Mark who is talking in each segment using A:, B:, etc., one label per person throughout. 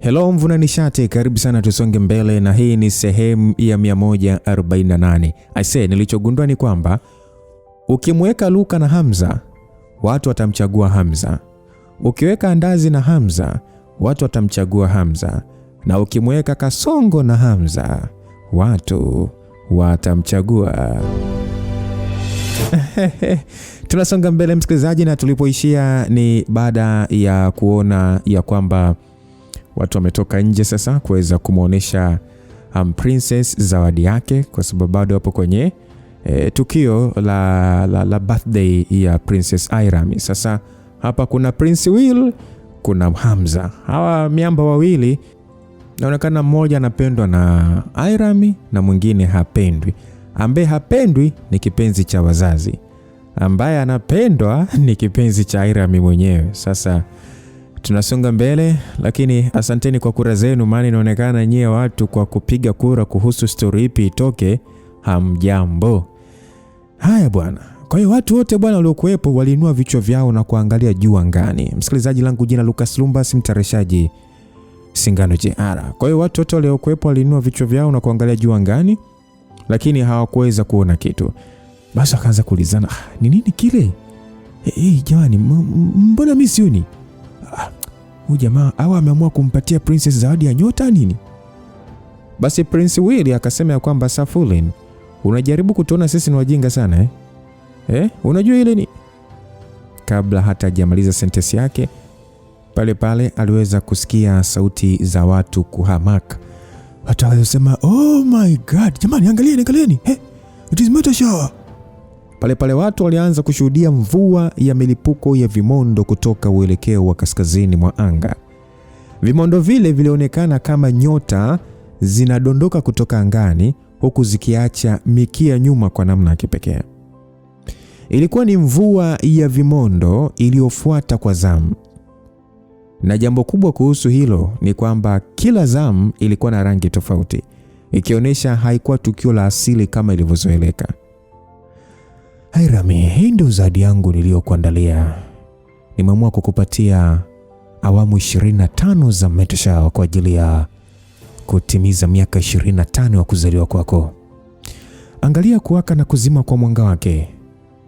A: Hello mvuna nishati, karibu sana tusonge mbele na hii ni sehemu ya 148. Aisee, nilichogundua ni kwamba ukimweka Luka na Hamza, watu watamchagua Hamza. Ukiweka Andazi na Hamza, watu watamchagua Hamza. Na ukimweka Kasongo na Hamza, watu watamchagua. Tunasonga mbele msikilizaji, na tulipoishia ni baada ya kuona ya kwamba watu wametoka nje sasa kuweza kumuonesha princess zawadi yake, kwa sababu bado hapo kwenye tukio la birthday ya Princess Irami. Sasa hapa kuna Prince Will, kuna Hamza. Hawa miamba wawili naonekana mmoja anapendwa na Irami na mwingine hapendwi. Ambaye hapendwi ni kipenzi cha wazazi, ambaye anapendwa ni kipenzi cha Irami mwenyewe. Sasa tunasonga mbele, lakini asanteni kwa kura zenu, maana inaonekana nyie watu kwa kupiga kura kuhusu story ipi itoke hamjambo. Haya bwana. Kwa hiyo watu wote bwana waliokuepo waliinua vichwa vyao na kuangalia juu angani. Msikilizaji langu jina Lucas Lumbas, mtayarishaji Singano JR. Kwa hiyo watu wote waliokuepo waliinua vichwa vyao na kuangalia juu angani, lakini hawakuweza kuona kitu. Basi akaanza kuulizana, ni nini kile? Jamani, mbona mimi sioni? Huyu jamaa hawa ameamua kumpatia princess zawadi ya nyota nini? Basi Prince Will akasema ya kwamba Safulin, unajaribu kutuona sisi ni wajinga sana unajua ile ni. Kabla hata hajamaliza sentence yake, pale aliweza kusikia sauti za watu kuhamaka. Watu walisema, oh my god, jamani angalieni. It is meteor shower. Pale watu walianza kushuhudia mvua ya milipuko ya vimondo kutoka uelekeo wa kaskazini mwa anga. Vimondo vile vilionekana kama nyota zinadondoka kutoka angani, huku zikiacha mikia nyuma kwa namna ya kipekee. Ilikuwa ni mvua ya vimondo iliyofuata kwa zamu. Na jambo kubwa kuhusu hilo ni kwamba kila zamu ilikuwa na rangi tofauti, ikionyesha haikuwa tukio la asili kama ilivyozoeleka. Irami, hii ndio zawadi yangu niliyokuandalia. Nimeamua kukupatia awamu 25 za meteor shower kwa ajili ya kutimiza miaka 25 ya kuzaliwa kwako. Angalia kuwaka na kuzima kwa mwanga wake,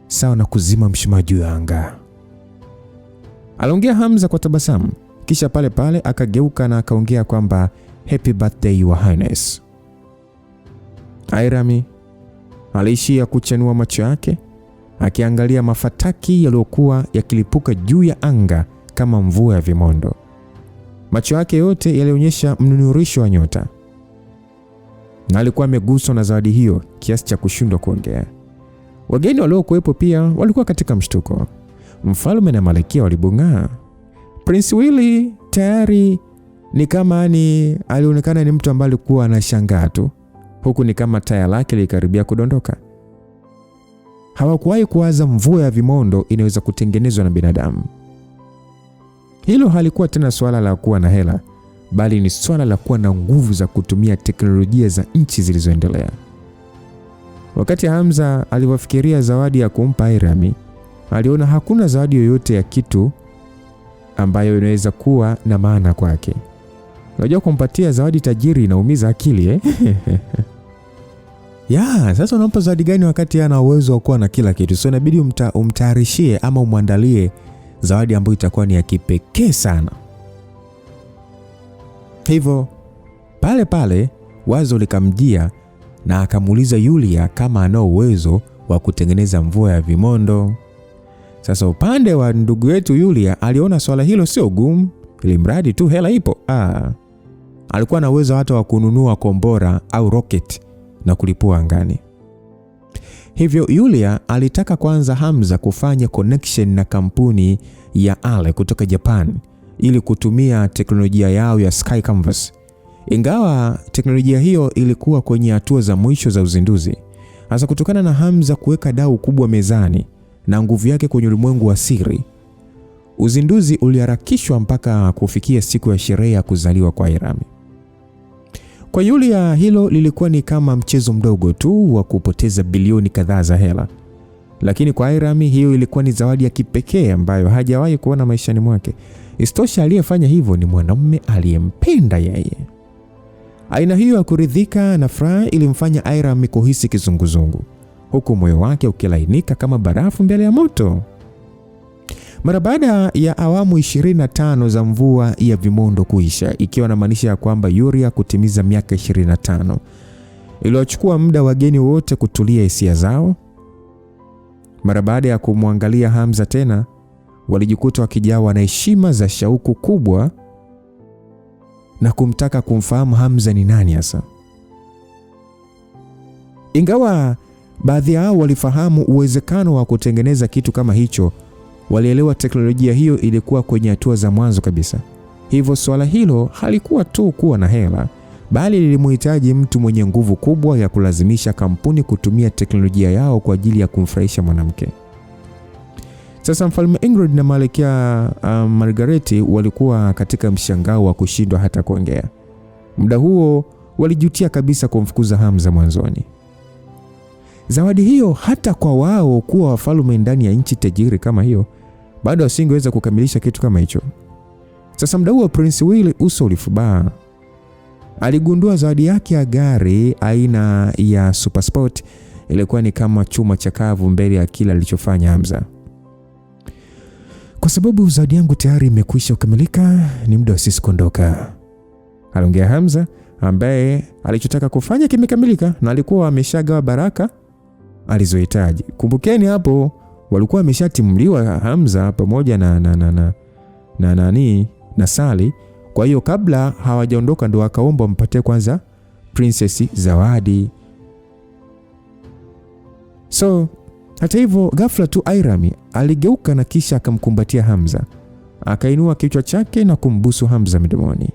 A: sawa na kuzima mshumaa juu ya anga. Aliongea Hamza kwa tabasamu, kisha pale akageuka na akaongea kwamba happy birthday your highness. Irami aliishia kuchanua macho yake akiangalia mafataki yaliyokuwa yakilipuka juu ya anga kama mvua ya vimondo. Macho yake yote yalionyesha mnunurisho wa nyota, na alikuwa ameguswa na zawadi hiyo kiasi cha kushindwa kuongea. Wageni waliokuwepo pia walikuwa katika mshtuko. Mfalme na malkia walibung'aa. Prince Willy tayari ni kama alionekana ni mtu ambaye alikuwa anashangaa tu, huku ni kama taya lake likaribia kudondoka. Hawakuwahi kuwaza mvua ya vimondo inaweza kutengenezwa na binadamu. Hilo halikuwa tena swala la kuwa na hela, bali ni swala la kuwa na nguvu za kutumia teknolojia za nchi zilizoendelea. Wakati Hamza alipofikiria zawadi ya kumpa Irami, aliona hakuna zawadi yoyote ya kitu ambayo inaweza kuwa na maana kwake. Unajua kumpatia zawadi tajiri inaumiza akili sasa unampa zawadi gani wakati ana uwezo wa kuwa na kila kitu? So inabidi umtayarishie ama umwandalie zawadi ambayo itakuwa ni ya kipekee sana. Hivyo pale wazo likamjia na akamuuliza Yulia kama ana uwezo wa kutengeneza mvua ya vimondo. Sasa upande wa ndugu yetu Yulia aliona swala hilo sio gumu, ili mradi tu hela ipo. Alikuwa na uwezo hata wa kununua kombora au rocket na kulipua angani. Hivyo Yulia alitaka kwanza Hamza kufanya connection na kampuni ya Ale kutoka Japan ili kutumia teknolojia yao ya Sky Canvas. Ingawa teknolojia hiyo ilikuwa kwenye hatua za mwisho za uzinduzi, hasa kutokana na Hamza kuweka dau kubwa mezani na nguvu yake kwenye ulimwengu wa siri, uzinduzi uliharakishwa mpaka kufikia siku ya sherehe ya kuzaliwa kwa Irami. Kwa Yulia hilo lilikuwa ni kama mchezo mdogo tu wa kupoteza bilioni kadhaa za hela. lakini kwa Hiram hiyo ilikuwa ni zawadi ya kipekee ambayo hajawahi kuona maishani mwake. Istosha, aliyefanya hivyo ni mwanamume aliyempenda yeye. Aina hiyo ya kuridhika na furaha ilimfanya Hiram kuhisi kizunguzungu, huku moyo wake ukilainika kama barafu mbele ya moto. Mara baada ya awamu 25 za mvua ya vimondo kuisha, ikiwa na maanisha ya kwamba Uriah kutimiza miaka 25, iliwachukua muda wageni wote kutulia hisia zao. Mara baada ya kumwangalia Hamza tena, walijikuta wakijawa na heshima za shauku kubwa na kumtaka kumfahamu Hamza ni nani hasa. Ingawa baadhi yao walifahamu uwezekano wa kutengeneza kitu kama hicho, walielewa teknolojia hiyo ilikuwa kwenye hatua za mwanzo kabisa. Hivyo swala hilo halikuwa tu kuwa na hela, bali lilimhitaji mtu mwenye nguvu kubwa ya kulazimisha kampuni kutumia teknolojia yao kwa ajili ya kumfurahisha mwanamke. Sasa Mfalme Ingrid na Malkia Margareti walikuwa katika mshangao wa kushindwa hata kuongea. Muda huo walijutia kabisa kumfukuza Hamza mwanzoni. Zawadi hiyo, hata kwa wao kuwa wafalme ndani ya nchi tajiri kama hiyo, bado wasingeweza kukamilisha kitu kama hicho. Sasa muda huo Prince Will uso ulifubaa. Aligundua zawadi yake ya gari aina ya Super Sport ilikuwa ni kama chuma chakavu mbele ya kila alichofanya Hamza. Kwa sababu zawadi yangu tayari imekwisha kukamilika, ni muda wa sisi kuondoka, aliongea Hamza, ambaye alichotaka kufanya kimekamilika na alikuwa ameshagawa baraka alizohitaji. Kumbukeni hapo walikuwa wameshatimuliwa Hamza pamoja na Sally. Kwa hiyo kabla hawajaondoka ndo akaomba mpatie kwanza princess zawadi. So hata hivyo ghafla tu Hiram aligeuka na kisha akamkumbatia Hamza. Akainua kichwa chake na kumbusu Hamza mdomoni.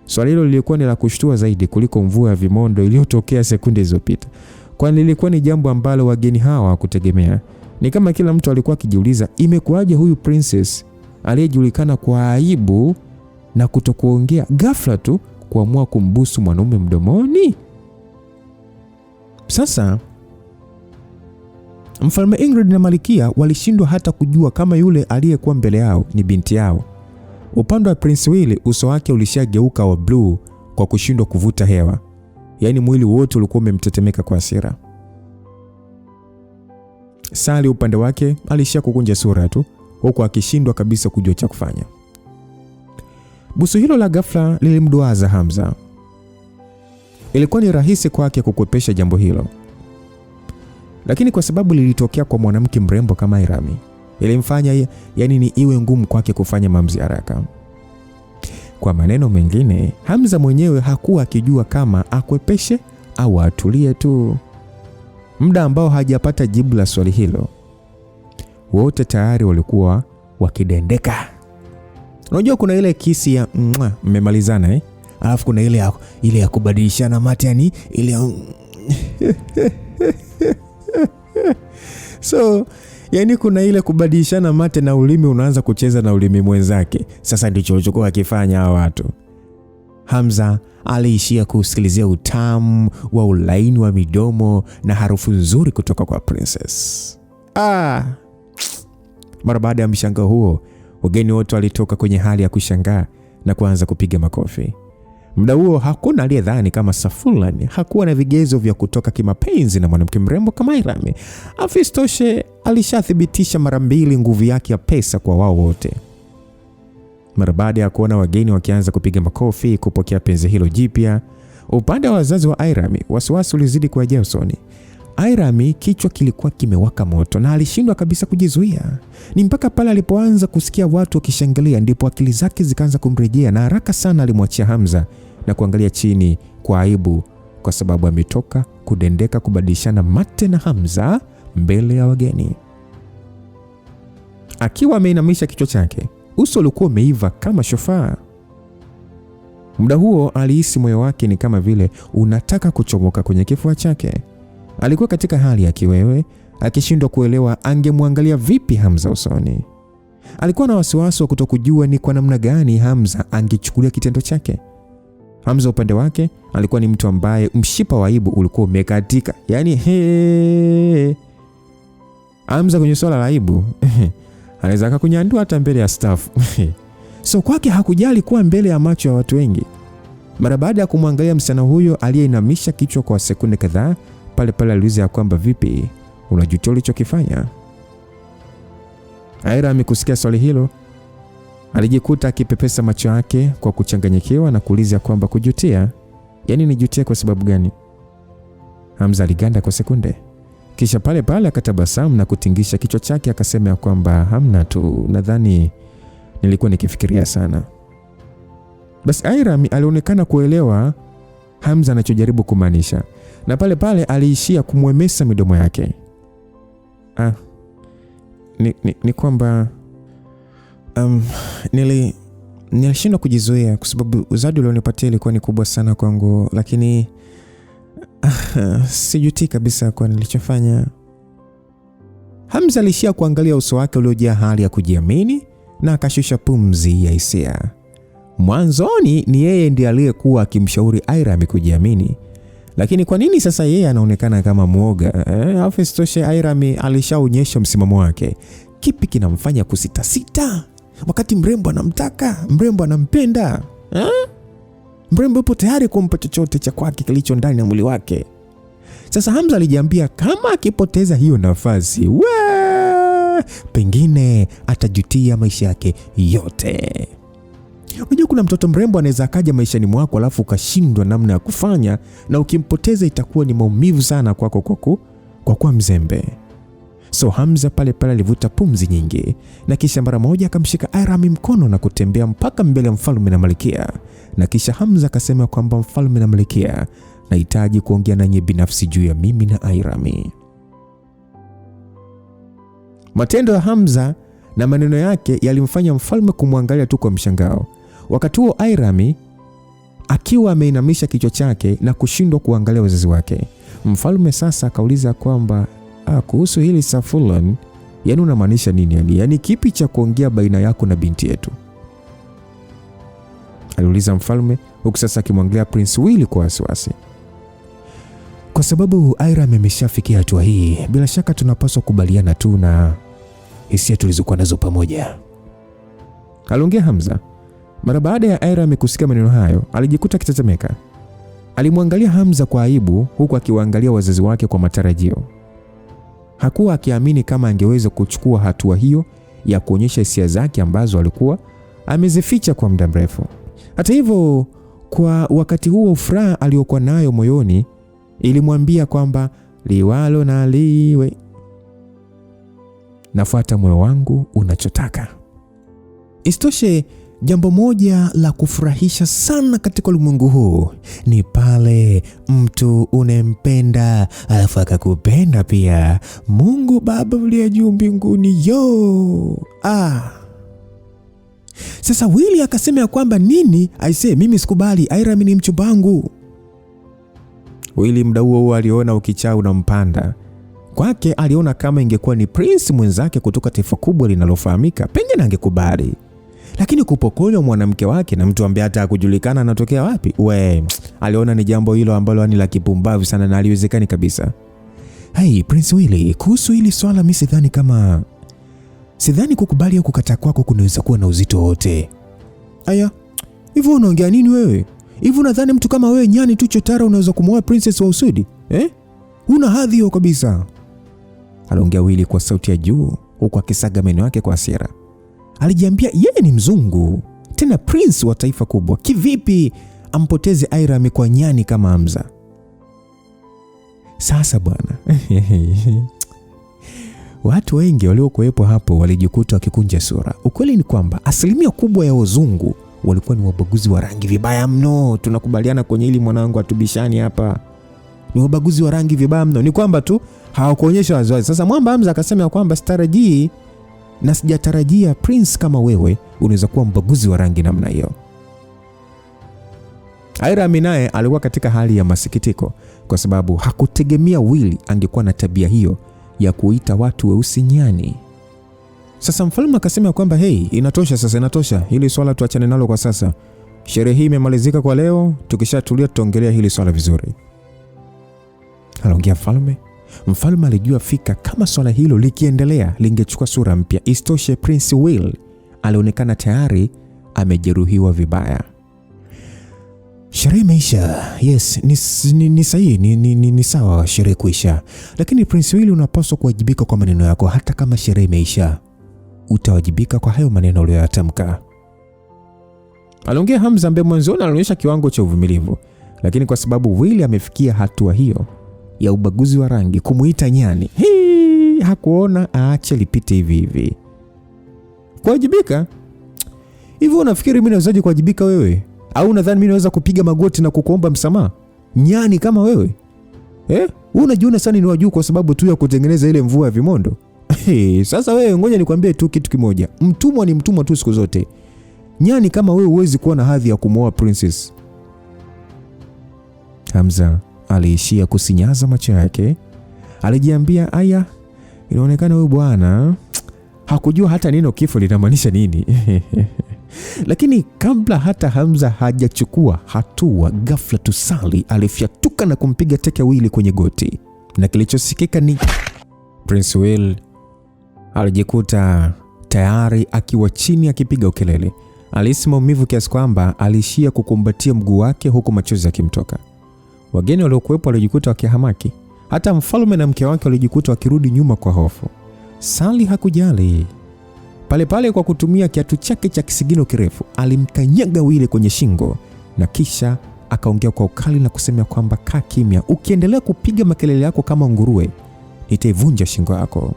A: Swali hilo lilikuwa ni la kushtua zaidi kuliko mvua ya vimondo iliyotokea sekunde zilizopita, kwani lilikuwa ni jambo ambalo wageni hawa hawakutegemea. Ni kama kila mtu alikuwa akijiuliza, imekuwaje huyu princess aliyejulikana kwa aibu na kutokuongea ghafla tu kuamua kumbusu mwanaume mdomoni? Sasa Mfalme Ingrid na Malkia walishindwa hata kujua kama yule aliyekuwa mbele yao ni binti yao. Upande wa Prince Will, uso wake ulishageuka wa blue kwa kushindwa kuvuta hewa. Yaani mwili wote ulikuwa umemtetemeka kwa hasira. Sally upande wake alishia kukunja sura tu, huku akishindwa kabisa kujua cha kufanya. Busu hilo la ghafla lilimduaza Hamza. Ilikuwa ni rahisi kwake kukwepesha jambo hilo, lakini kwa sababu lilitokea kwa mwanamke mrembo kama Hiram, ilimfanya ni iwe ngumu kwake kufanya maamuzi haraka. Kwa maneno mengine, Hamza mwenyewe hakuwa akijua kama akwepeshe au atulie tu. Muda ambao hajapata jibu la swali hilo, wote tayari walikuwa wakidendeka. Unajua kuna ile kisi ya mmemalizana alafu kuna ile ya kubadilishana mate, yani ile so kuna ile kubadilishana mate na ulimi unaanza kucheza na ulimi mwenzake. Sasa ndicho walichokuwa wakifanya hawa watu. Hamza aliishia kusikilizia utamu wa ulaini wa midomo na harufu nzuri kutoka kwa princess. Mara baada ya mshangao huo, wageni wote walitoka kwenye hali ya kushangaa na kuanza kupiga makofi. Muda huo hakuna aliyedhani kama Safulani hakuwa na vigezo vya kutoka kimapenzi na mwanamke mrembo kama Hiram. Afistoshe alishathibitisha mara mbili nguvu yake ya pesa kwa wao wote. Mara baada ya kuona wageni wakianza kupiga makofi kupokea penzi hilo jipya, upande wa wazazi wa Hiram wasiwasi ulizidi kuwajia usoni. Hiram kichwa kilikuwa kimewaka moto na alishindwa kabisa kujizuia. Ni mpaka pale alipoanza kusikia watu wakishangilia ndipo akili zake zikaanza kumrejea, na haraka sana alimwachia Hamza na kuangalia chini kwa aibu, kwa sababu ametoka kudendeka kubadilishana mate na Hamza mbele ya wageni. Akiwa ameinamisha kichwa chake, uso ulikuwa umeiva kama shofaa. Muda huo alihisi moyo wake ni kama vile unataka kuchomoka kwenye kifua chake. Alikuwa katika hali ya kiwewe, akishindwa kuelewa angemwangalia vipi Hamza usoni. Alikuwa na wasiwasi wa kutokujua ni kwa namna gani Hamza angechukulia kitendo chake. Hamza upande wake alikuwa ni mtu ambaye mshipa wa aibu ulikuwa umekatika. Hamza kwenye swala la aibu anaweza akakunyandua hata mbele ya staff. So kwake hakujali kuwa mbele ya macho ya watu wengi. Mara baada ya kumwangalia msichana huyo aliyeinamisha kichwa kwa sekunde kadhaa, pale pale aliuliza kwamba vipi, unajutia ulichokifanya? Airam kusikia swali hilo alijikuta akipepesa macho yake kwa kuchanganyikiwa na kuuliza kwamba kujutia? Yaani nijutia kwa sababu gani? Hamza aliganda kwa sekunde. Kisha pale pale akatabasamu na kutingisha kichwa chake akasema kwamba hamna tu, nadhani nilikuwa nikifikiria sana. Basi Airam alionekana kuelewa Hamza anachojaribu kumaanisha, na pale pale aliishia kumwemesa midomo yake. Ni kwamba nilishindwa kujizuia kwa sababu uzadi ulionipatia ilikuwa ni kubwa sana kwangu, lakini sijuti kabisa kwa nilichofanya. Hamza alishia kuangalia uso wake uliojaa hali ya kujiamini na akashusha pumzi ya hisia. Mwanzoni ni yeye ndiye aliyekuwa akimshauri Airam kujiamini, lakini kwa nini sasa yeye anaonekana kama muoga? Afistoshe Airam alishaonyesha msimamo wake. Kipi kinamfanya kusitasita wakati mrembo anamtaka, mrembo anampenda? Mrembo yupo tayari kumpa chochote cha kwake kilicho ndani ya mwili wake. Sasa Hamza alijiambia kama akipoteza hiyo nafasi, pengine atajutia maisha yake yote. Unajua kuna mtoto mrembo anaweza akaja maishani mwako alafu ukashindwa namna ya kufanya, na ukimpoteza itakuwa ni maumivu sana kwako kwa kuwa mzembe. So Hamza pale pale alivuta pumzi nyingi na kisha mara moja akamshika Airam mkono na kutembea mpaka mbele ya mfalme na malkia. Na kisha Hamza akasema kwamba mfalme na malkia, nahitaji kuongea nanyi binafsi juu ya mimi na Airam. Matendo ya Hamza na maneno yake yalimfanya mfalme kumwangalia tu kwa mshangao. Wakati huo Airam akiwa ameinamisha kichwa chake na kushindwa kuangalia wazazi wake. Mfalme sasa akauliza kwamba kuhusu hili Safulan, yani unamaanisha nini? Yani kipi cha kuongea baina yako na binti yetu? Aliuliza mfalme huku sasa akimwangalia Prince Willy kwa wasiwasi. Kwa sababu Airam ameshafikia hatua hii, bila shaka tunapaswa kubaliana tu na hisia tulizokuwa nazo pamoja, aliongea Hamza. Mara baada ya Airam kusikia maneno hayo, alijikuta akitetemeka. Alimwangalia Hamza kwa aibu huku akiwaangalia wazazi wake kwa matarajio. Hakuwa akiamini kama angeweza kuchukua hatua hiyo ya kuonyesha hisia zake ambazo alikuwa amezificha kwa muda mrefu. Hata hivyo, kwa wakati huo furaha aliyokuwa nayo moyoni ilimwambia kwamba liwalo na liwe, nafuata moyo wangu unachotaka. Isitoshe, jambo moja la kufurahisha sana katika ulimwengu huu ni pale mtu unempenda alafu akakupenda pia. Mungu Baba uliye juu mbinguni Sasa Willy akasema ya kwamba nini? Aisee, mimi sikubali, Airam ni mchumba wangu. Willy muda huo aliona ukichaa unampanda. Kwake aliona kama ingekuwa ni prince mwenzake kutoka taifa kubwa linalofahamika, pengine angekubali. Lakini kupokonywa mwanamke wake na mtu ambaye hata hakujulikana anatokea wapi, aliona ni jambo hilo ambalo ni la kipumbavu sana na haliwezekani kabisa. Hey, Prince Willy, kuhusu hili swala mimi sidhani kukubali au kukataa kwako kunaweza kuwa na uzito wote. Aya, hivyo unaongea nini wewe? Hivyo unadhani mtu kama wewe nyani tu chotara unaweza kumwoa princess wa Usudi? Una hadhi hiyo kabisa. Aliongea Willy kwa sauti ya juu huku akisaga meno yake kwa hasira. Alijiambia yeye ni mzungu, tena prince wa taifa kubwa. Kivipi ampoteze Airam kwa nyani kama Hamza? Sasa bwana, watu wengi waliokuwepo hapo walijikuta wakikunja sura. Ukweli ni kwamba asilimia kubwa ya wazungu walikuwa ni wabaguzi wa rangi vibaya mno. Tunakubaliana kwenye hili mwanangu, atubishani hapa. Ni wabaguzi wa rangi vibaya mno. Ni kwamba tu hawakuonyesha waziwazi. Sasa mwamba Hamza akasema kwamba sitarajii na sijatarajia prince kama wewe unaweza kuwa mbaguzi wa rangi namna hiyo. Airam naye alikuwa katika hali ya masikitiko kwa sababu hakutegemea Willy angekuwa na tabia hiyo ya kuita watu weusi nyani. Sasa mfalme akasema kwamba inatosha sasa, inatosha. Hili swala tuachane nalo kwa sasa. Sherehe hii imemalizika kwa leo, tukishatulia tutaongelea hili swala vizuri. Aliongea mfalme Mfalme alijua fika kama swala hilo likiendelea lingechukua sura mpya. Isitoshe, Prince Will alionekana tayari amejeruhiwa vibaya. Sherehe imeisha. Yes, ni sahihi, ni sawa sherehe kuisha. Lakini Prince Will, unapaswa kuwajibika kwa maneno yako. Hata kama sherehe imeisha, utawajibika kwa hayo maneno uliyoyatamka. Aliongea Hamza ambaye mwanzoni alionyesha kiwango cha uvumilivu, lakini kwa sababu Will amefikia hatua hiyo ya ubaguzi wa rangi, kumuita nyani, hakuona aache lipite hivi hivi. Kuwajibika? Hivyo unafikiri mimi nawezaje kuwajibika wewe? Au unadhani mimi naweza kupiga magoti na kukuomba msamaha? Nyani kama wewe? Unajiona sana ni wajuu kwa sababu tu ya kutengeneza ile mvua ya vimondo. Sasa wewe, ngoja nikwambie tu kitu kimoja. Mtumwa ni mtumwa tu siku zote. Nyani kama wewe huwezi kuwa na hadhi ya kumwoa princess. Hamza aliishia kusinyaza macho yake. Alijiambia, aya, inaonekana huyu bwana hakujua hata neno kifo linamaanisha nini. Lakini kabla hata Hamza hajachukua hatua, ghafla tu Sally alifyatuka na kumpiga teke Will kwenye goti, na kilichosikika ni Prince Will alijikuta tayari akiwa chini akipiga ukelele. Alihisi maumivu kiasi kwamba aliishia kukumbatia mguu wake huku machozi yakimtoka. Wageni waliokuwepo walijikuta wakihamaki. Hata mfalme na mke wake walijikuta wakirudi nyuma kwa hofu. Sally hakujali. Pale pale kwa kutumia kiatu chake cha kisigino kirefu alimkanyaga Will kwenye shingo, na kisha akaongea kwa ukali na kusema kwamba kaa kimya, ukiendelea kupiga makelele yako kama nguruwe nitaivunja shingo yako.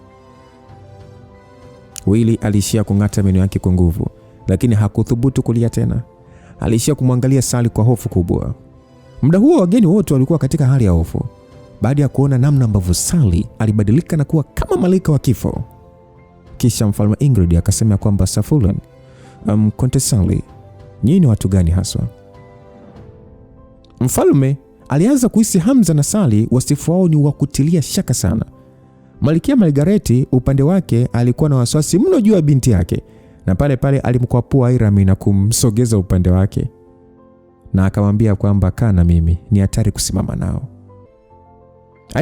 A: Will aliishia kung'ata meno yake kwa nguvu, lakini hakuthubutu kulia tena. Aliishia kumwangalia Sally kwa hofu kubwa. Muda huo wageni wote walikuwa katika hali ya hofu, baada ya kuona namna ambavyo Sally alibadilika na kuwa kama malaika wa kifo. Kisha Mfalme Ingrid akasema kwamba Safulan, Countess Sally, nyinyi ni watu gani haswa? Mfalme alianza kuhisi Hamza na Sally wasifu wao ni wa kutilia shaka sana. Malkia Margareti upande wake alikuwa na wasiwasi mno juu ya binti yake, na pale pale alimkwapua Irami na kumsogeza upande wake, na akamwambia kwamba kana mimi ni hatari kusimama nao.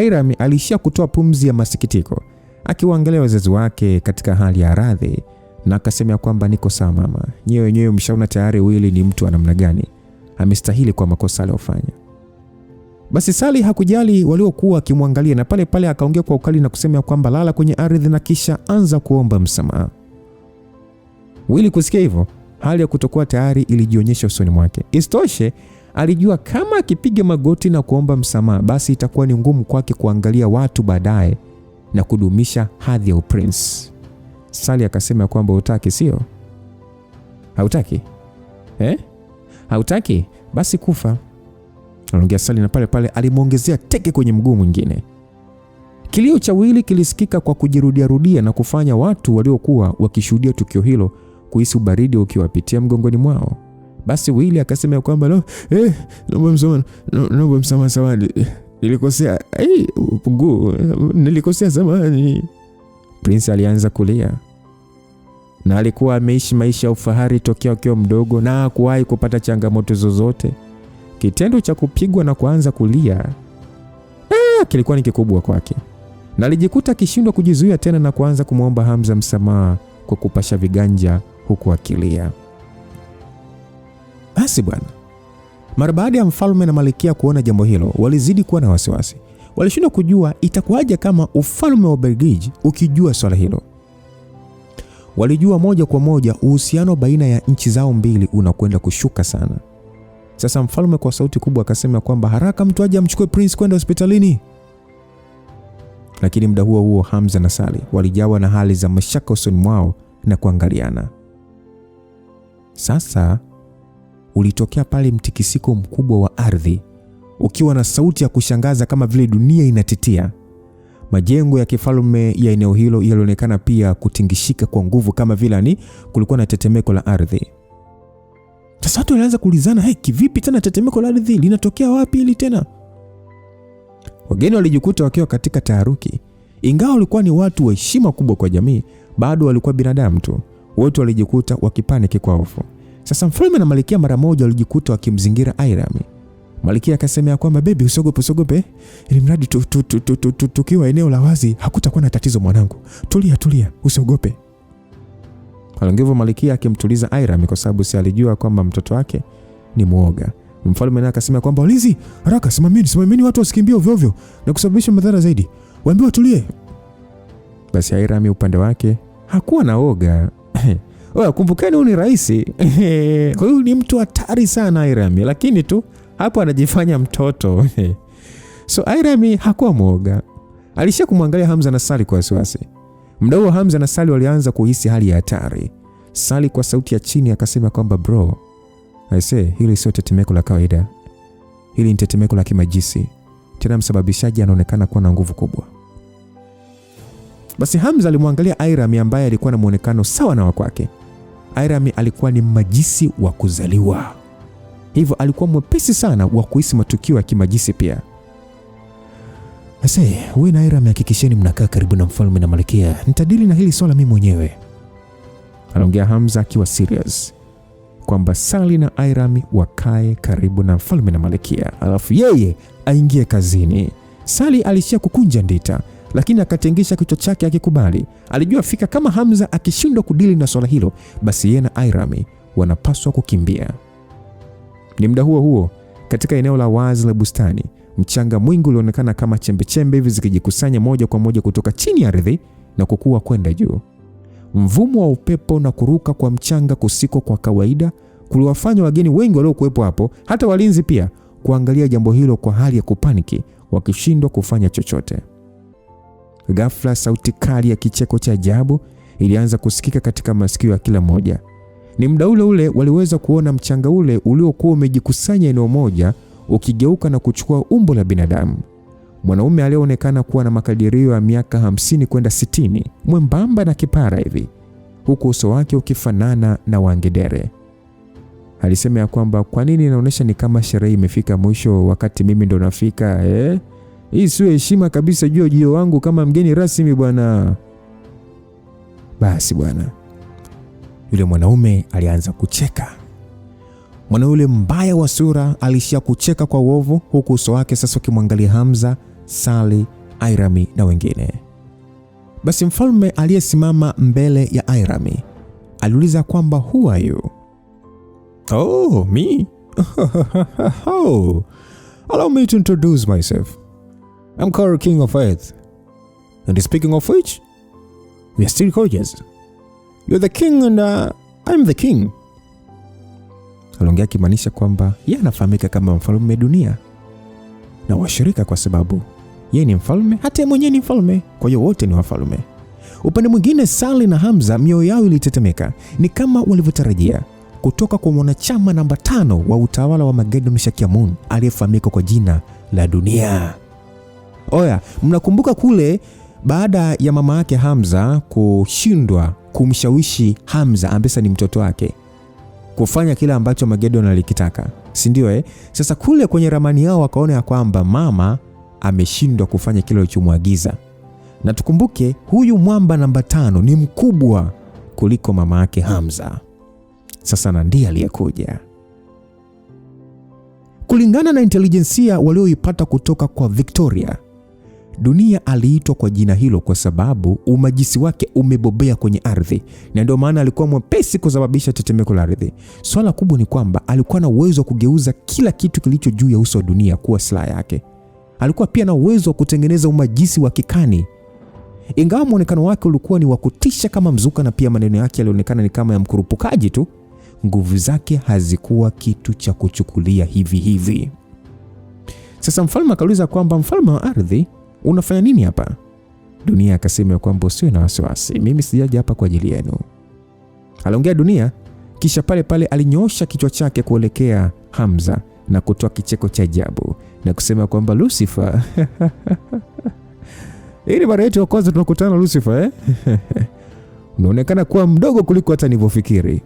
A: Irami alishia kutoa pumzi ya masikitiko akiwaangalia wazazi wake katika hali ya radhi, na akasema kwamba niko sawa mama, nyewe wenyewe mshaona tayari Will ni mtu wa namna gani, amestahili kwa makosa aliyofanya. Basi Sally hakujali waliokuwa akimwangalia, na pale pale akaongea kwa ukali na kusema kwamba lala kwenye ardhi na kisha anza kuomba msamaha. Will kusikia hivyo, hali ya kutokuwa tayari ilijionyesha usoni mwake. Isitoshe, alijua kama akipiga magoti na kuomba msamaha, basi itakuwa ni ngumu kwake kuangalia watu baadaye na kudumisha hadhi ya uprince. Sally akasema kwamba hutaki, sio? Hautaki? Hautaki? Basi kufa. Anaongea Sally, na pale pale alimuongezea teke kwenye mguu mwingine. Kilio cha Will kilisikika kwa kujirudia na kufanya watu waliokuwa wakishuhudia tukio hilo kuhisi ubaridi ukiwapitia mgongoni mwao. Basi Will akasema kwamba naomba msamaha Sawadi. Nilikosea. Nilikosea zamani. Prince alianza kulia. Na alikuwa ameishi maisha ya ufahari tokea akiwa mdogo na hakuwahi kupata changamoto zozote. Kitendo cha kupigwa na kuanza kulia kilikuwa ni kikubwa kwake. Na alijikuta akishindwa kujizuia tena na kuanza kumwomba Hamza msamaha kwa kupasha viganja huku akilia. Basi bwana, mara baada ya mfalme na malkia kuona jambo hilo, walizidi kuwa na wasiwasi. Walishindwa kujua itakuwaje kama ufalme wa Belgiji ukijua swala hilo. Walijua moja kwa moja uhusiano baina ya nchi zao mbili unakwenda kushuka sana. Sasa mfalme kwa sauti kubwa akasema kwamba haraka mtu aje amchukue prince kwenda hospitalini. Lakini muda huo huo Hamza na Sally walijawa na hali za mashaka usoni mwao na kuangaliana. Sasa ulitokea pale mtikisiko mkubwa wa ardhi ukiwa na sauti ya kushangaza kama vile dunia inatitia. Majengo ya kifalme ya eneo hilo yalionekana pia kutingishika kwa nguvu kama vile kulikuwa na tetemeko la ardhi. Sasa watu walianza kuulizana, kivipi tena tetemeko la ardhi linatokea wapi hili tena? Wageni walijikuta wakiwa katika taharuki. Ingawa walikuwa ni watu wa heshima kubwa kwa jamii, bado walikuwa binadamu tu. Wote walijikuta wakipaniki kwa hofu. Sasa mfalme na malkia mara moja walijikuta wakimzingira Irami. Malkia akasema kwamba baby, usiogope, ili mradi tukiwa eneo la wazi hakutakuwa na tatizo mwanangu. Tulia, usiogope. Alongevo Malkia akimtuliza Airam kwa sababu si alijua kwamba mtoto wake ni muoga. Mfalme naye akasema kwamba walinzi, haraka simameni watu wasikimbie ovyo na kusababisha madhara zaidi. Waambie watulie. Basi Airam upande wake hakuwa na oga. Kumbukeni huyu ni rais. Kwa hiyo ni mtu hatari sana Airam, lakini tu hapo anajifanya mtoto. So Airam hakuwa muoga. Alishia kumwangalia Hamza na Sally kwa wasiwasi. Mdau wa Hamza na Sally walianza kuhisi hali ya hatari. Sally kwa sauti ya chini akasema kwamba bro, I say, hili sio tetemeko la kawaida. Hili ni tetemeko la kimajisi. Tena msababishaji anaonekana kuwa na nguvu kubwa. Basi Hamza alimwangalia Airam ambaye alikuwa na muonekano sawa na wakwake. Airam alikuwa ni majisi wa kuzaliwa. Hivyo alikuwa mwepesi sana wa kuhisi matukio ya kimajisi pia. Ase, wewe na Airam hakikisheni mnakaa karibu na mfalme na malkia. Nitadili na hili swala mimi mwenyewe. Aliongea Hamza akiwa serious kwamba Sally na Airam wakae karibu na mfalme na malkia, alafu yeye aingie kazini. Sally alishia kukunja ndita, lakini akatengesha kichwa chake akikubali. Alijua fika kama Hamza akishindwa kudili na swala hilo, basi yeye na Airam wanapaswa kukimbia. Ni muda huo katika eneo la wazi la bustani, mchanga mwingi ulionekana kama chembe hivi zikijikusanya moja kwa moja kutoka chini ya ardhi na kukua kwenda juu. Mvumo wa upepo na kuruka kwa mchanga kusiko kwa kawaida kuliwafanya wageni wengi waliokuwepo hapo, hata walinzi pia, kuangalia jambo hilo kwa hali ya kupaniki, wakishindwa kufanya chochote. Ghafla sauti kali ya kicheko cha ajabu ilianza kusikika katika masikio ya kila mmoja. Ni muda ule waliweza kuona mchanga ule uliokuwa umejikusanya eneo moja ukigeuka na kuchukua umbo la binadamu. Mwanaume aliyeonekana kuwa na makadirio ya miaka 50 kwenda 60, mwembamba na kipara hivi, huku uso wake ukifanana na wangedere. Alisema ya kwamba kwa nini inaonyesha ni kama sherehe imefika mwisho wakati mimi ndo nafika Hii sio heshima kabisa juu ya ujio wangu kama mgeni rasmi bwana. Basi bwana, yule mwanaume alianza kucheka. Mwanaume mbaya wa sura alishia kucheka kwa uovu, huku uso wake sasa ukimwangalia Hamza, Sally, Airam na wengine. Basi mfalme aliyesimama mbele ya Airam aliuliza kwamba who are you? Oh, me? Allow me to introduce myself. I'm called King of Earth. And speaking of which, we are still gorgeous. You're the king and I'm the king. Aliongea kimaanisha kwamba yeye anafahamika kama mfalme dunia na washirika, kwa sababu yeye ni mfalme, hata yeye mwenyewe ni mfalme, kwa hiyo wote ni wafalme. Upande mwingine Sally na Hamza mioyo yao ilitetemeka, ni kama walivyotarajia kutoka kwa mwanachama namba 5 wa utawala wa Magedon Shakiamun aliyefahamika kwa jina la Dunia. Oya, mnakumbuka kule baada ya mama yake Hamza kushindwa kumshawishi Hamza ambaye ni mtoto wake kufanya kile ambacho Magedon alikitaka, si ndio? Sasa kule kwenye ramani yao wakaona ya kwamba mama ameshindwa kufanya kile alichomwagiza. Na tukumbuke huyu mwamba namba 5 ni mkubwa kuliko mama yake Hamza. Sasa na ndiye aliyekuja. Kulingana na intelijensia walioipata kutoka kwa Victoria, Dunia aliitwa kwa jina hilo kwa sababu umajisi wake umebobea kwenye ardhi, na ndio maana alikuwa mwepesi kusababisha tetemeko la ardhi. Swala kubwa ni kwamba alikuwa na uwezo wa kugeuza kila kitu kilicho juu ya uso wa dunia kuwa silaha yake. Alikuwa pia na uwezo wa kutengeneza umajisi wa kikani. Ingawa muonekano wake ulikuwa ni wa kutisha kama mzuka, na pia maneno yake yalionekana ni kama ya mkurupukaji tu, nguvu zake hazikuwa kitu cha kuchukulia hivi hivi. Sasa mfalme akauliza kwamba mfalme wa ardhi, unafanya nini hapa? Dunia akasema kwamba usiwe na wasiwasi, mimi sijaja hapa kwa ajili yenu. Aliongea Dunia, kisha pale pale alinyoosha kichwa chake kuelekea Hamza na kutoa kicheko cha ajabu na kusema kwamba Lucifer, hii ni mara yetu ya kwanza tunakutana na Lucifer unaonekana kuwa mdogo kuliko hata nilivyofikiri.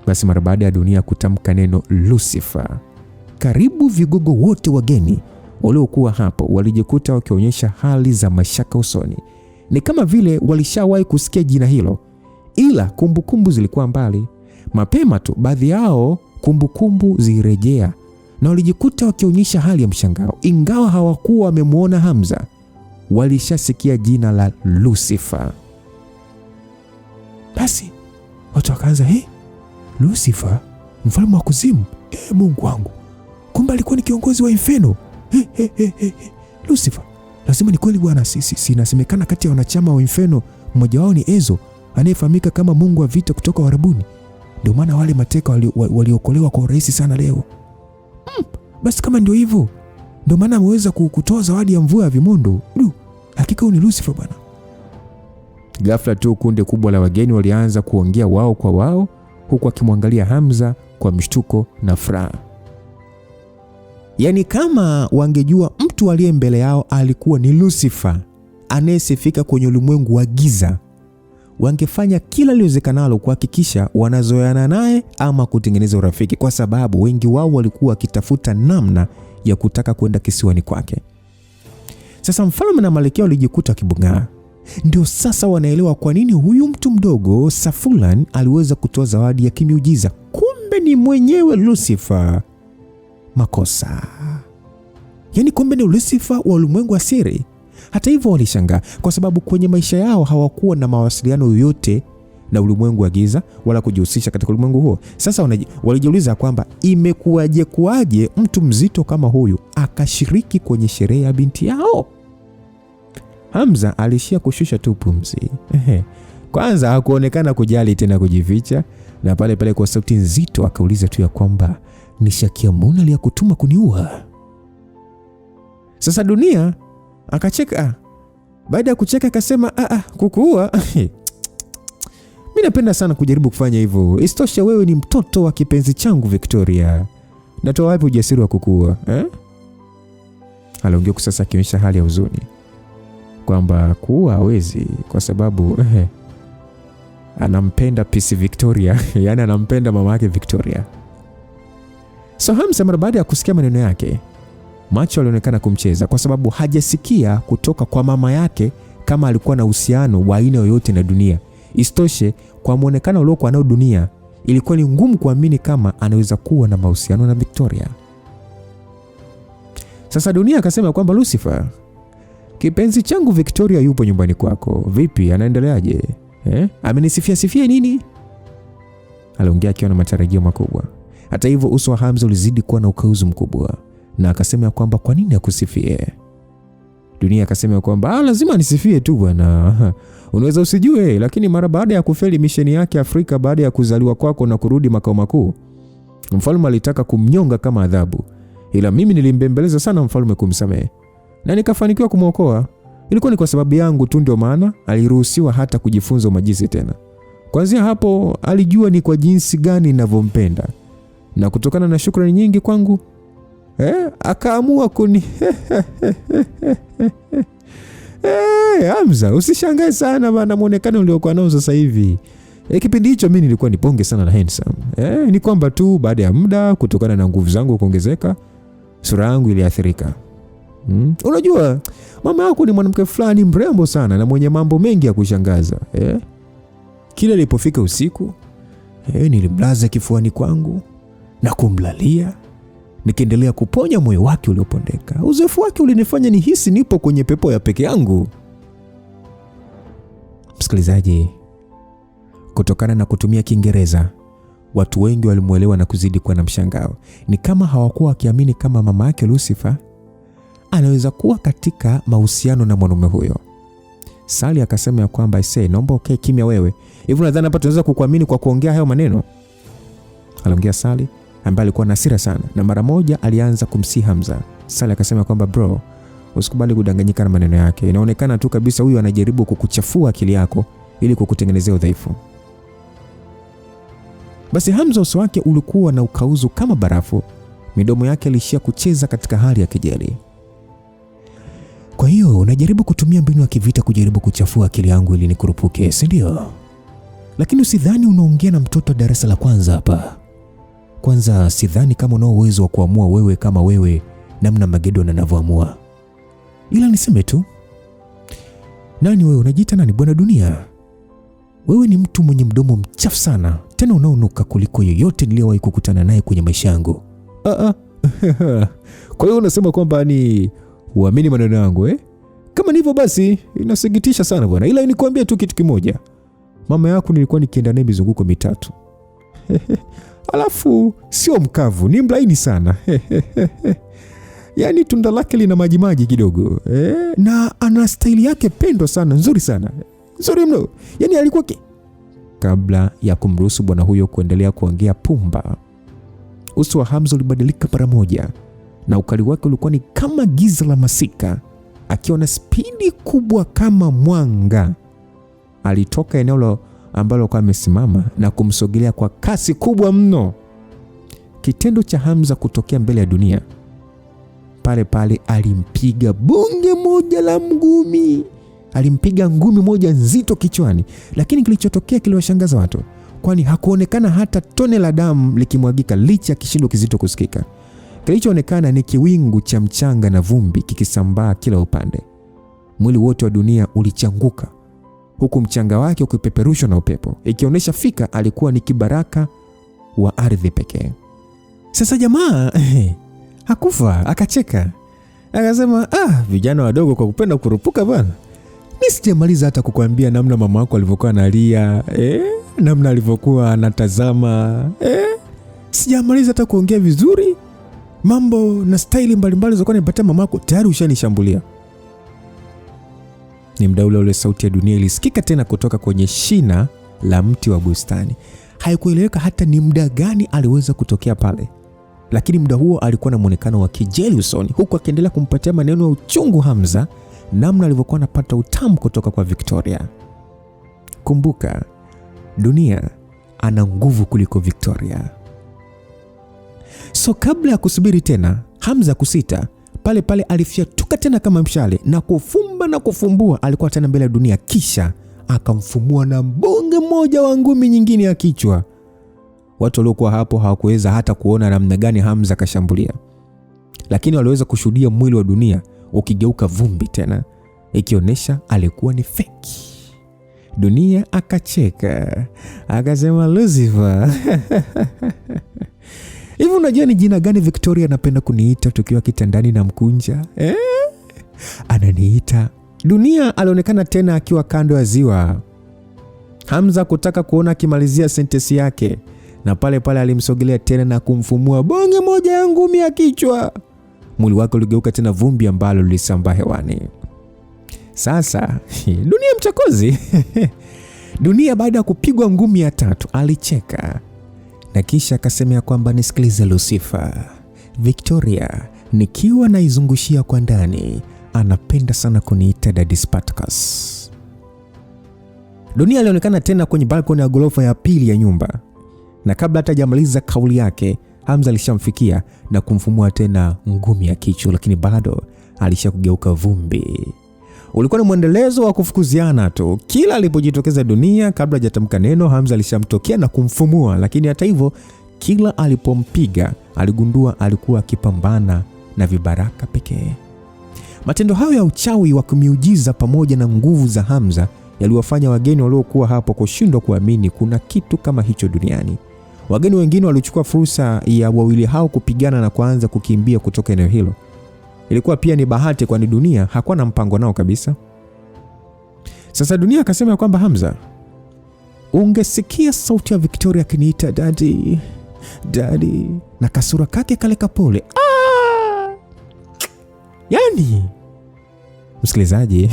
A: Basi mara baada ya Dunia kutamka neno Lucifer, karibu vigogo wote wageni waliokuwa hapo walijikuta wakionyesha hali za mashaka usoni. Ni kama vile walishawahi kusikia jina hilo, ila kumbukumbu zilikuwa mbali. Mapema tu baadhi yao kumbukumbu zirejea, na walijikuta wakionyesha hali ya mshangao. Ingawa hawakuwa wamemwona Hamza, walishasikia jina la Lucifer. Basi watu wakaanza, Lucifer, mfalme wa kuzimu? Mungu wangu, kumbe alikuwa ni kiongozi wa Inferno. Lucifer, lazima ni kweli bwana. Sisi inasemekana kati ya wanachama wa Inferno mmoja wao ni Ezo, anayefahamika kama mungu wa vita kutoka Warabuni. Ndio maana wale mateka waliokolewa kwa urahisi sana leo. Basi kama ndio hivyo, ndio maana ameweza kutoa zawadi ya mvua ya vimondo. Hakika ni Lucifer bwana. Ghafla tu kundi kubwa la wageni walianza kuongea wao kwa wao, huku akimwangalia Hamza kwa mshtuko na furaha. Yaani kama wangejua mtu aliye mbele yao alikuwa ni Lucifer, anayesifika kwenye ulimwengu wa giza, wangefanya kila liwezekanalo kuhakikisha wanazoeana naye ama kutengeneza urafiki, kwa sababu wengi wao walikuwa wakitafuta namna ya kutaka kwenda kisiwani kwake. Sasa mfalme na malkia walijikuta kibungaa. Ndio sasa wanaelewa kwa nini huyu mtu mdogo Safulan aliweza kutoa zawadi ya kimiujiza. Kumbe ni mwenyewe Lucifer. Makosa. Yaani kumbe ni Lucifer wa ulimwengu wa siri. Hata hivyo walishangaa kwa sababu kwenye maisha yao hawakuwa na mawasiliano yoyote na ulimwengu wa giza wala kujihusisha katika ulimwengu huo. Sasa walijiuliza kwamba kuaje mtu mzito kama huyu akashiriki kwenye sherehe ya binti yao. Hamza alishia kushusha tu pumzi. Kwanza hakuonekana kujali tena kujificha, na pale pale kwa sauti nzito akauliza tu ya kwamba ni Shakyamuni aliyekutuma kuniua. Sasa Dunia akacheka. Baada ya kucheka akasema, kukuua? Mimi napenda sana kujaribu kufanya hivyo. Isitoshe wewe ni mtoto wa kipenzi changu Victoria. Natoa wapi ujasiri wa kukuua? Aliongea sasa akionyesha hali ya huzuni kwamba kuua hawezi kwa sababu anampenda Peace Victoria. Yaani anampenda mama yake Victoria. So Hamza mara baada ya kusikia maneno yake, macho alionekana kumcheza kwa sababu hajasikia kutoka kwa mama yake kama alikuwa na uhusiano wa aina yoyote na Dunia. Isitoshe kwa muonekano uliokuwa nao Dunia, ilikuwa ni ngumu kuamini kama anaweza kuwa na mahusiano na Victoria. Sasa Dunia akasema kwamba Lucifer, kipenzi changu Victoria yupo nyumbani kwako. Vipi, anaendeleaje? Amenisifia nini? Aliongea akiwa na matarajio makubwa. Hata hivyo uso wa Hamza ulizidi kuwa na ukauzu mkubwa, na akasema kwamba kwa nini akusifie? Dunia akasema kwamba lazima nisifie tu bwana. Unaweza usijue, lakini mara baada ya kufeli misheni yake Afrika baada ya kuzaliwa kwako na kurudi makao makuu, mfalme alitaka kumnyonga kama adhabu. Ila mimi nilimbembeleza sana mfalme kumsamehe, na nikafanikiwa kumwokoa. Ilikuwa ni kwa sababu yangu tu, ndio maana aliruhusiwa hata kujifunza umajizi tena. Kuanzia hapo alijua ni kwa jinsi gani ninavyompenda, na kutokana na shukrani nyingi kwangu akaamua kuni Hamza, usishangae sana bana muonekano uliokuwa nao sasa hivi. Kipindi hicho mimi nilikuwa niponge sana na handsome. Ni kwamba tu baada ya muda kutokana na nguvu zangu kuongezeka, sura yangu iliathirika. Unajua mama yako ni mwanamke fulani mrembo sana na mwenye mambo mengi ya kushangaza. Kila ilipofika usiku, nilimlaza kifuani kwangu na kumlalia, nikiendelea kuponya moyo wake uliopondeka. Uzoefu wake ulinifanya nihisi nipo kwenye pepo ya peke yangu. Msikilizaji, kutokana na kutumia Kiingereza, watu wengi walimuelewa na kuzidi kuwa na mshangao. Ni kama hawakuwa wakiamini kama mama yake Lucifer anaweza kuwa katika mahusiano na mwanamume huyo. Sally akasema ya kwamba naomba ukae kimya wewe. Hivi unadhani hapa tunaweza kukuamini kwa kuongea hayo maneno? Aliongea Sally ambaye alikuwa na hasira sana, na mara moja alianza kumsihi Hamza. Sally akasema kwamba bro, usikubali kudanganyika na maneno yake. Inaonekana tu kabisa huyu anajaribu kukuchafua akili yako ili kukutengenezea udhaifu. Basi Hamza uso wake ulikuwa na ukauzu kama barafu. Midomo yake ilishia kucheza katika hali ya kejeli. Kwa hiyo unajaribu kutumia mbinu ya kivita kujaribu kuchafua akili yangu ili nikurupuke, si ndio? Lakini usidhani unaongea na mtoto darasa la kwanza hapa. Kwanza sidhani kama una uwezo wa kuamua wewe kama wewe namna Magedon anavyoamua. Ila niseme tu, nani wewe? Unajiita nani bwana Dunia? Wewe ni mtu mwenye mdomo mchafu sana, tena unaonuka kuliko yoyote niliyowahi kukutana naye kwenye maisha yangu. Kwa hiyo unasema kwamba ni uamini maneno yangu eh? Kama ndivyo basi inasikitisha sana bwana. Ila nikwambie tu kitu kimoja. Mama yako nilikuwa nikienda naye mizunguko mitatu. Alafu sio mkavu, ni mlaini sana. Yaani tunda lake lina maji kidogo. Na ana staili yake pendwa sana, nzuri sana. Nzuri mno. Yaani alikuwa Kabla ya kumruhusu bwana huyo kuendelea kuongea pumba, uso wa Hamza ulibadilika mara moja na ukali wake ulikuwa ni kama giza la masika. Akiwa na spidi kubwa kama mwanga, alitoka eneo ambalo alikuwa amesimama na kumsogelea kwa kasi kubwa mno. Kitendo cha Hamza kutokea mbele ya Dunia, pale alimpiga bonge moja la ngumi. Alimpiga ngumi moja nzito kichwani, lakini kilichotokea kiliwashangaza watu, kwani hakuonekana hata tone la damu likimwagika licha ya kishindo kizito kusikika. Kilichoonekana ni kiwingu cha mchanga na vumbi kikisambaa kila upande. Mwili wote wa Dunia ulichanguka, huku mchanga wake ukipeperushwa na upepo, ikionyesha fika alikuwa ni kibaraka wa ardhi pekee. Sasa jamaa hakufa, akacheka. Akasema, vijana wadogo kwa kupenda kurupuka bana. Mimi sijamaliza hata kukuambia namna mama yako alivyokuwa analia, namna alivyokuwa anatazama, sijamaliza hata kuongea vizuri. Mambo na staili mbalimbali zilizokuwa nipatia mama yako tayari ushanishambulia. Ni muda ule sauti ya Dunia ilisikika tena kutoka kwenye shina la mti wa bustani. Haikueleweka hata ni muda gani aliweza kutokea pale, lakini muda huo alikuwa na muonekano wa kejeli usoni, huku akiendelea kumpatia maneno ya uchungu Hamza, namna alivyokuwa anapata utamu kutoka kwa Victoria. Kumbuka, Dunia ana nguvu kuliko Victoria. So kabla ya kusubiri tena Hamza kusita, pale alifyatuka tena kama mshale na kufumba na kufumbua. Alikuwa tena mbele ya Dunia, kisha akamfumua na bonge moja wa ngumi nyingine ya kichwa. Watu waliokuwa hapo hawakuweza hata kuona namna gani Hamza kashambulia, lakini waliweza kushuhudia mwili wa Dunia ukigeuka vumbi tena, ikionyesha alikuwa ni feki. Dunia akacheka, akasema, Lucifer. Hivi unajua ni jina gani Victoria anapenda kuniita tukiwa kitandani na mkunja? Ananiita Dunia. Alionekana tena akiwa kando ya ziwa. Hamza kutaka kuona akimalizia sentensi yake, na pale alimsogelea tena na kumfumua bonge moja ya ngumi ya kichwa. Mwili wake uligeuka tena vumbi ambalo lilisambaa hewani. Sasa Dunia mchokozi. Dunia baada ya kupigwa ngumi ya tatu alicheka na kisha akasemea kwamba, nisikilize Lucifer, Victoria nikiwa naizungushia kwa ndani anapenda sana kuniita Daddy Spartacus. Dunia alionekana tena kwenye balkoni ya ghorofa ya pili ya nyumba, na kabla hata hajamaliza kauli yake Hamza alishamfikia na kumfumua tena ngumi ya kichwa, lakini bado alishakugeuka vumbi. Ulikuwa ni mwendelezo wa kufukuziana tu. Kila alipojitokeza Dunia, kabla hajatamka neno, Hamza alishamtokea na kumfumua, lakini hata hivyo kila alipompiga aligundua alikuwa akipambana na vibaraka pekee. Matendo hayo ya uchawi wa kimiujiza pamoja na nguvu za Hamza yaliwafanya wageni waliokuwa hapo kushindwa kuamini kuna kitu kama hicho duniani. Wageni wengine walichukua fursa ya wawili hao kupigana na kuanza kukimbia kutoka eneo hilo. Ilikuwa pia ni bahati, kwani Dunia hakuwa na mpango nao kabisa. Sasa Dunia akasema kwamba, Hamza, ungesikia sauti ya Victoria akiniita daddy, daddy, na kasura kake kale kapole. Yani msikilizaji,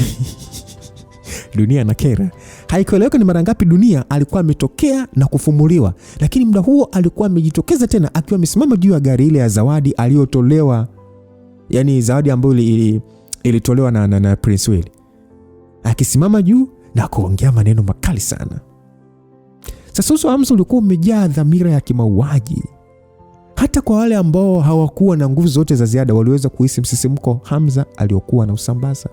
A: Dunia na kera. Haikueleweka ni mara ngapi Dunia alikuwa ametokea na kufumuliwa, lakini muda huo alikuwa amejitokeza tena akiwa amesimama juu ya gari ile ya zawadi aliyotolewa, yani zawadi ambayo ilitolewa na Prince Willy, akisimama juu na kuongea maneno makali sana. Sasa uso wa Hamza ulikuwa umejaa dhamira ya kimauaji. Hata kwa wale ambao hawakuwa na nguvu zote za ziada waliweza kuhisi msisimko Hamza aliokuwa na usambaza.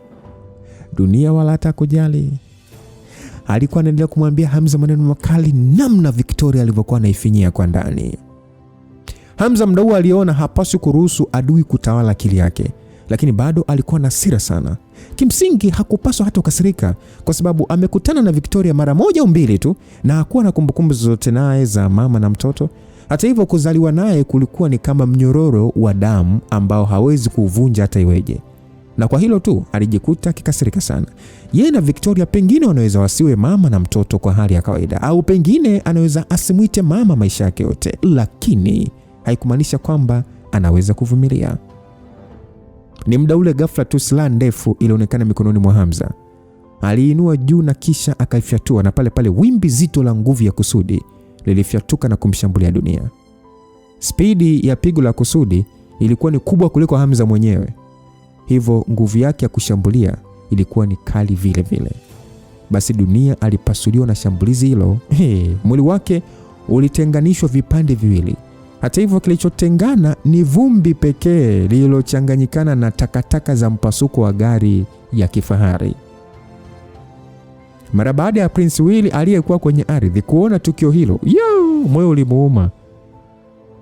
A: Dunia wala hata kujali, alikuwa anaendelea kumwambia Hamza maneno makali namna Victoria alivyokuwa anaifinyia kwa ndani. Hamza mdau aliona hapaswi kuruhusu adui kutawala akili yake, lakini bado alikuwa na hasira sana. Kimsingi hakupaswa hata kukasirika, kwa sababu amekutana na Victoria mara moja au mbili tu na hakuwa na kumbukumbu zote naye za mama na mtoto. Hata hivyo, kuzaliwa naye kulikuwa ni kama mnyororo wa damu ambao hawezi kuvunja hata iweje. Na kwa hilo tu alijikuta kikasirika sana. Yeye na Victoria pengine wanaweza wasiwe mama na mtoto kwa hali ya kawaida, au pengine anaweza asimwite mama maisha yake yote, lakini haikumaanisha kwamba anaweza kuvumilia. Ni muda ule ghafla tu silaha ndefu ilionekana mikononi mwa Hamza. Aliinua juu na kisha akaifyatua, na pale pale wimbi zito la nguvu ya kusudi lilifyatuka na kumshambulia Dunia. Spidi ya pigo la kusudi ilikuwa ni kubwa kuliko Hamza mwenyewe, hivyo nguvu yake ya kushambulia ilikuwa ni kali vile vile. Basi Dunia alipasuliwa na shambulizi hilo. Mwili wake ulitenganishwa vipande viwili. Hata hivyo, kilichotengana ni vumbi pekee lililochanganyikana na takataka za mpasuko wa gari ya kifahari. Mara baada ya Prince Willy aliyekuwa kwenye ardhi kuona tukio hilo, moyo ulimuuma.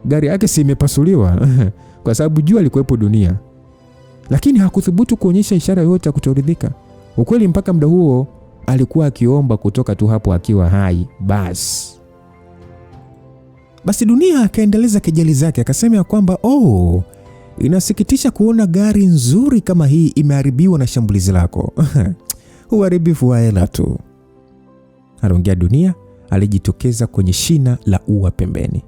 A: Gari yake si imepasuliwa kwa sababu jua alikuwepo Dunia, lakini hakuthubutu kuonyesha ishara yoyote ya kutoridhika. Ukweli mpaka muda huo alikuwa akiomba kutoka tu hapo akiwa hai. Basi Dunia akaendeleza kejeli zake, akasema ya kwamba inasikitisha kuona gari nzuri kama hii imeharibiwa na shambulizi lako. Uharibifu wa hela tu. Aliongea Dunia alijitokeza kwenye shina la ua pembeni.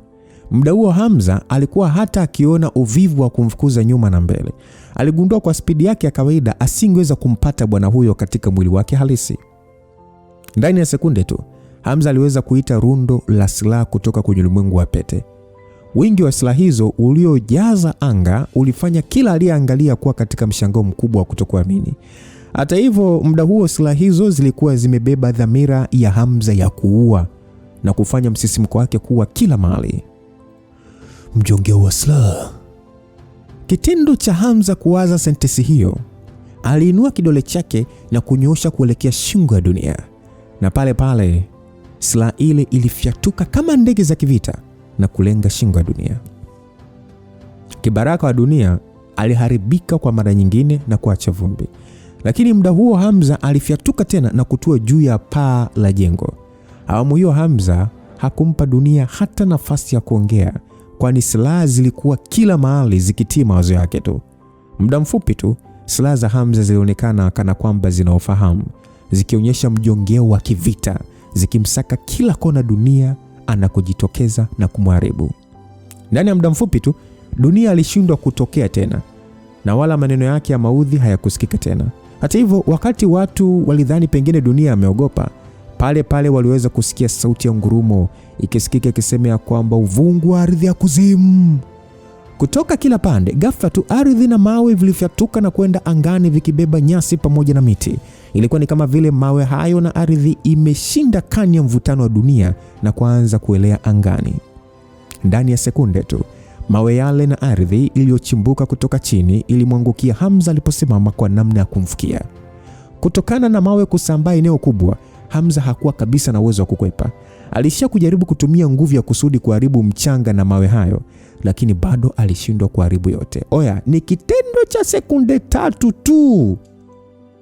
A: Muda huo Hamza alikuwa hata akiona uvivu wa kumfukuza nyuma na mbele. Aligundua kwa spidi yake ya kawaida asingeweza kumpata bwana huyo katika mwili wake halisi. Ndani ya sekunde tu Hamza aliweza kuita rundo la silaha kutoka kwenye ulimwengu wa pete. Wingi wa silaha hizo uliojaza anga ulifanya kila aliyeangalia kuwa katika mshangao mkubwa wa kutokuamini. Hata hivyo, muda huo silaha hizo zilikuwa zimebeba dhamira ya Hamza ya kuua na kufanya msisimko wake kuwa kila mahali. Mjongeo wa silaha. Kitendo cha Hamza kuwaza sentensi hiyo, aliinua kidole chake na kunyoosha kuelekea shingo ya Dunia, na pale pale silaha ile ilifyatuka kama ndege za kivita na kulenga shingo ya Dunia. Kibaraka wa Dunia aliharibika kwa mara nyingine na kuacha vumbi. Lakini muda huo Hamza alifyatuka tena na kutua juu ya paa la jengo. Awamu hiyo Hamza hakumpa Dunia hata nafasi ya kuongea, kwani silaha zilikuwa kila mahali zikitii mawazo yake tu. Muda mfupi tu silaha za Hamza zilionekana kana kwamba zinaofahamu, zikionyesha mjongeo wa kivita, zikimsaka kila kona Dunia anakojitokeza na kumharibu. Ndani ya muda mfupi tu Dunia alishindwa kutokea tena, na wala maneno yake ya maudhi hayakusikika tena. Hata hivyo, wakati watu walidhani pengine Dunia ameogopa, pale pale waliweza kusikia sauti ya ngurumo ikisikika ikisema kwamba uvungu wa ardhi ya kuzimu. Kutoka kila pande, ghafla tu ardhi na mawe vilifyatuka na kwenda angani vikibeba nyasi pamoja na miti. Ilikuwa ni kama vile mawe hayo na ardhi imeshinda kani ya mvutano wa Dunia na kuanza kuelea angani. Ndani ya sekunde tu mawe yale na ardhi iliyochimbuka kutoka chini ilimwangukia Hamza aliposimama kwa namna ya kumfikia. Kutokana na mawe kusambaa eneo kubwa, Hamza hakuwa kabisa na uwezo wa kukwepa. Alishia kujaribu kutumia nguvu ya kusudi kuharibu mchanga na mawe hayo, lakini bado alishindwa kuharibu yote. Ni kitendo cha sekunde 3 tu.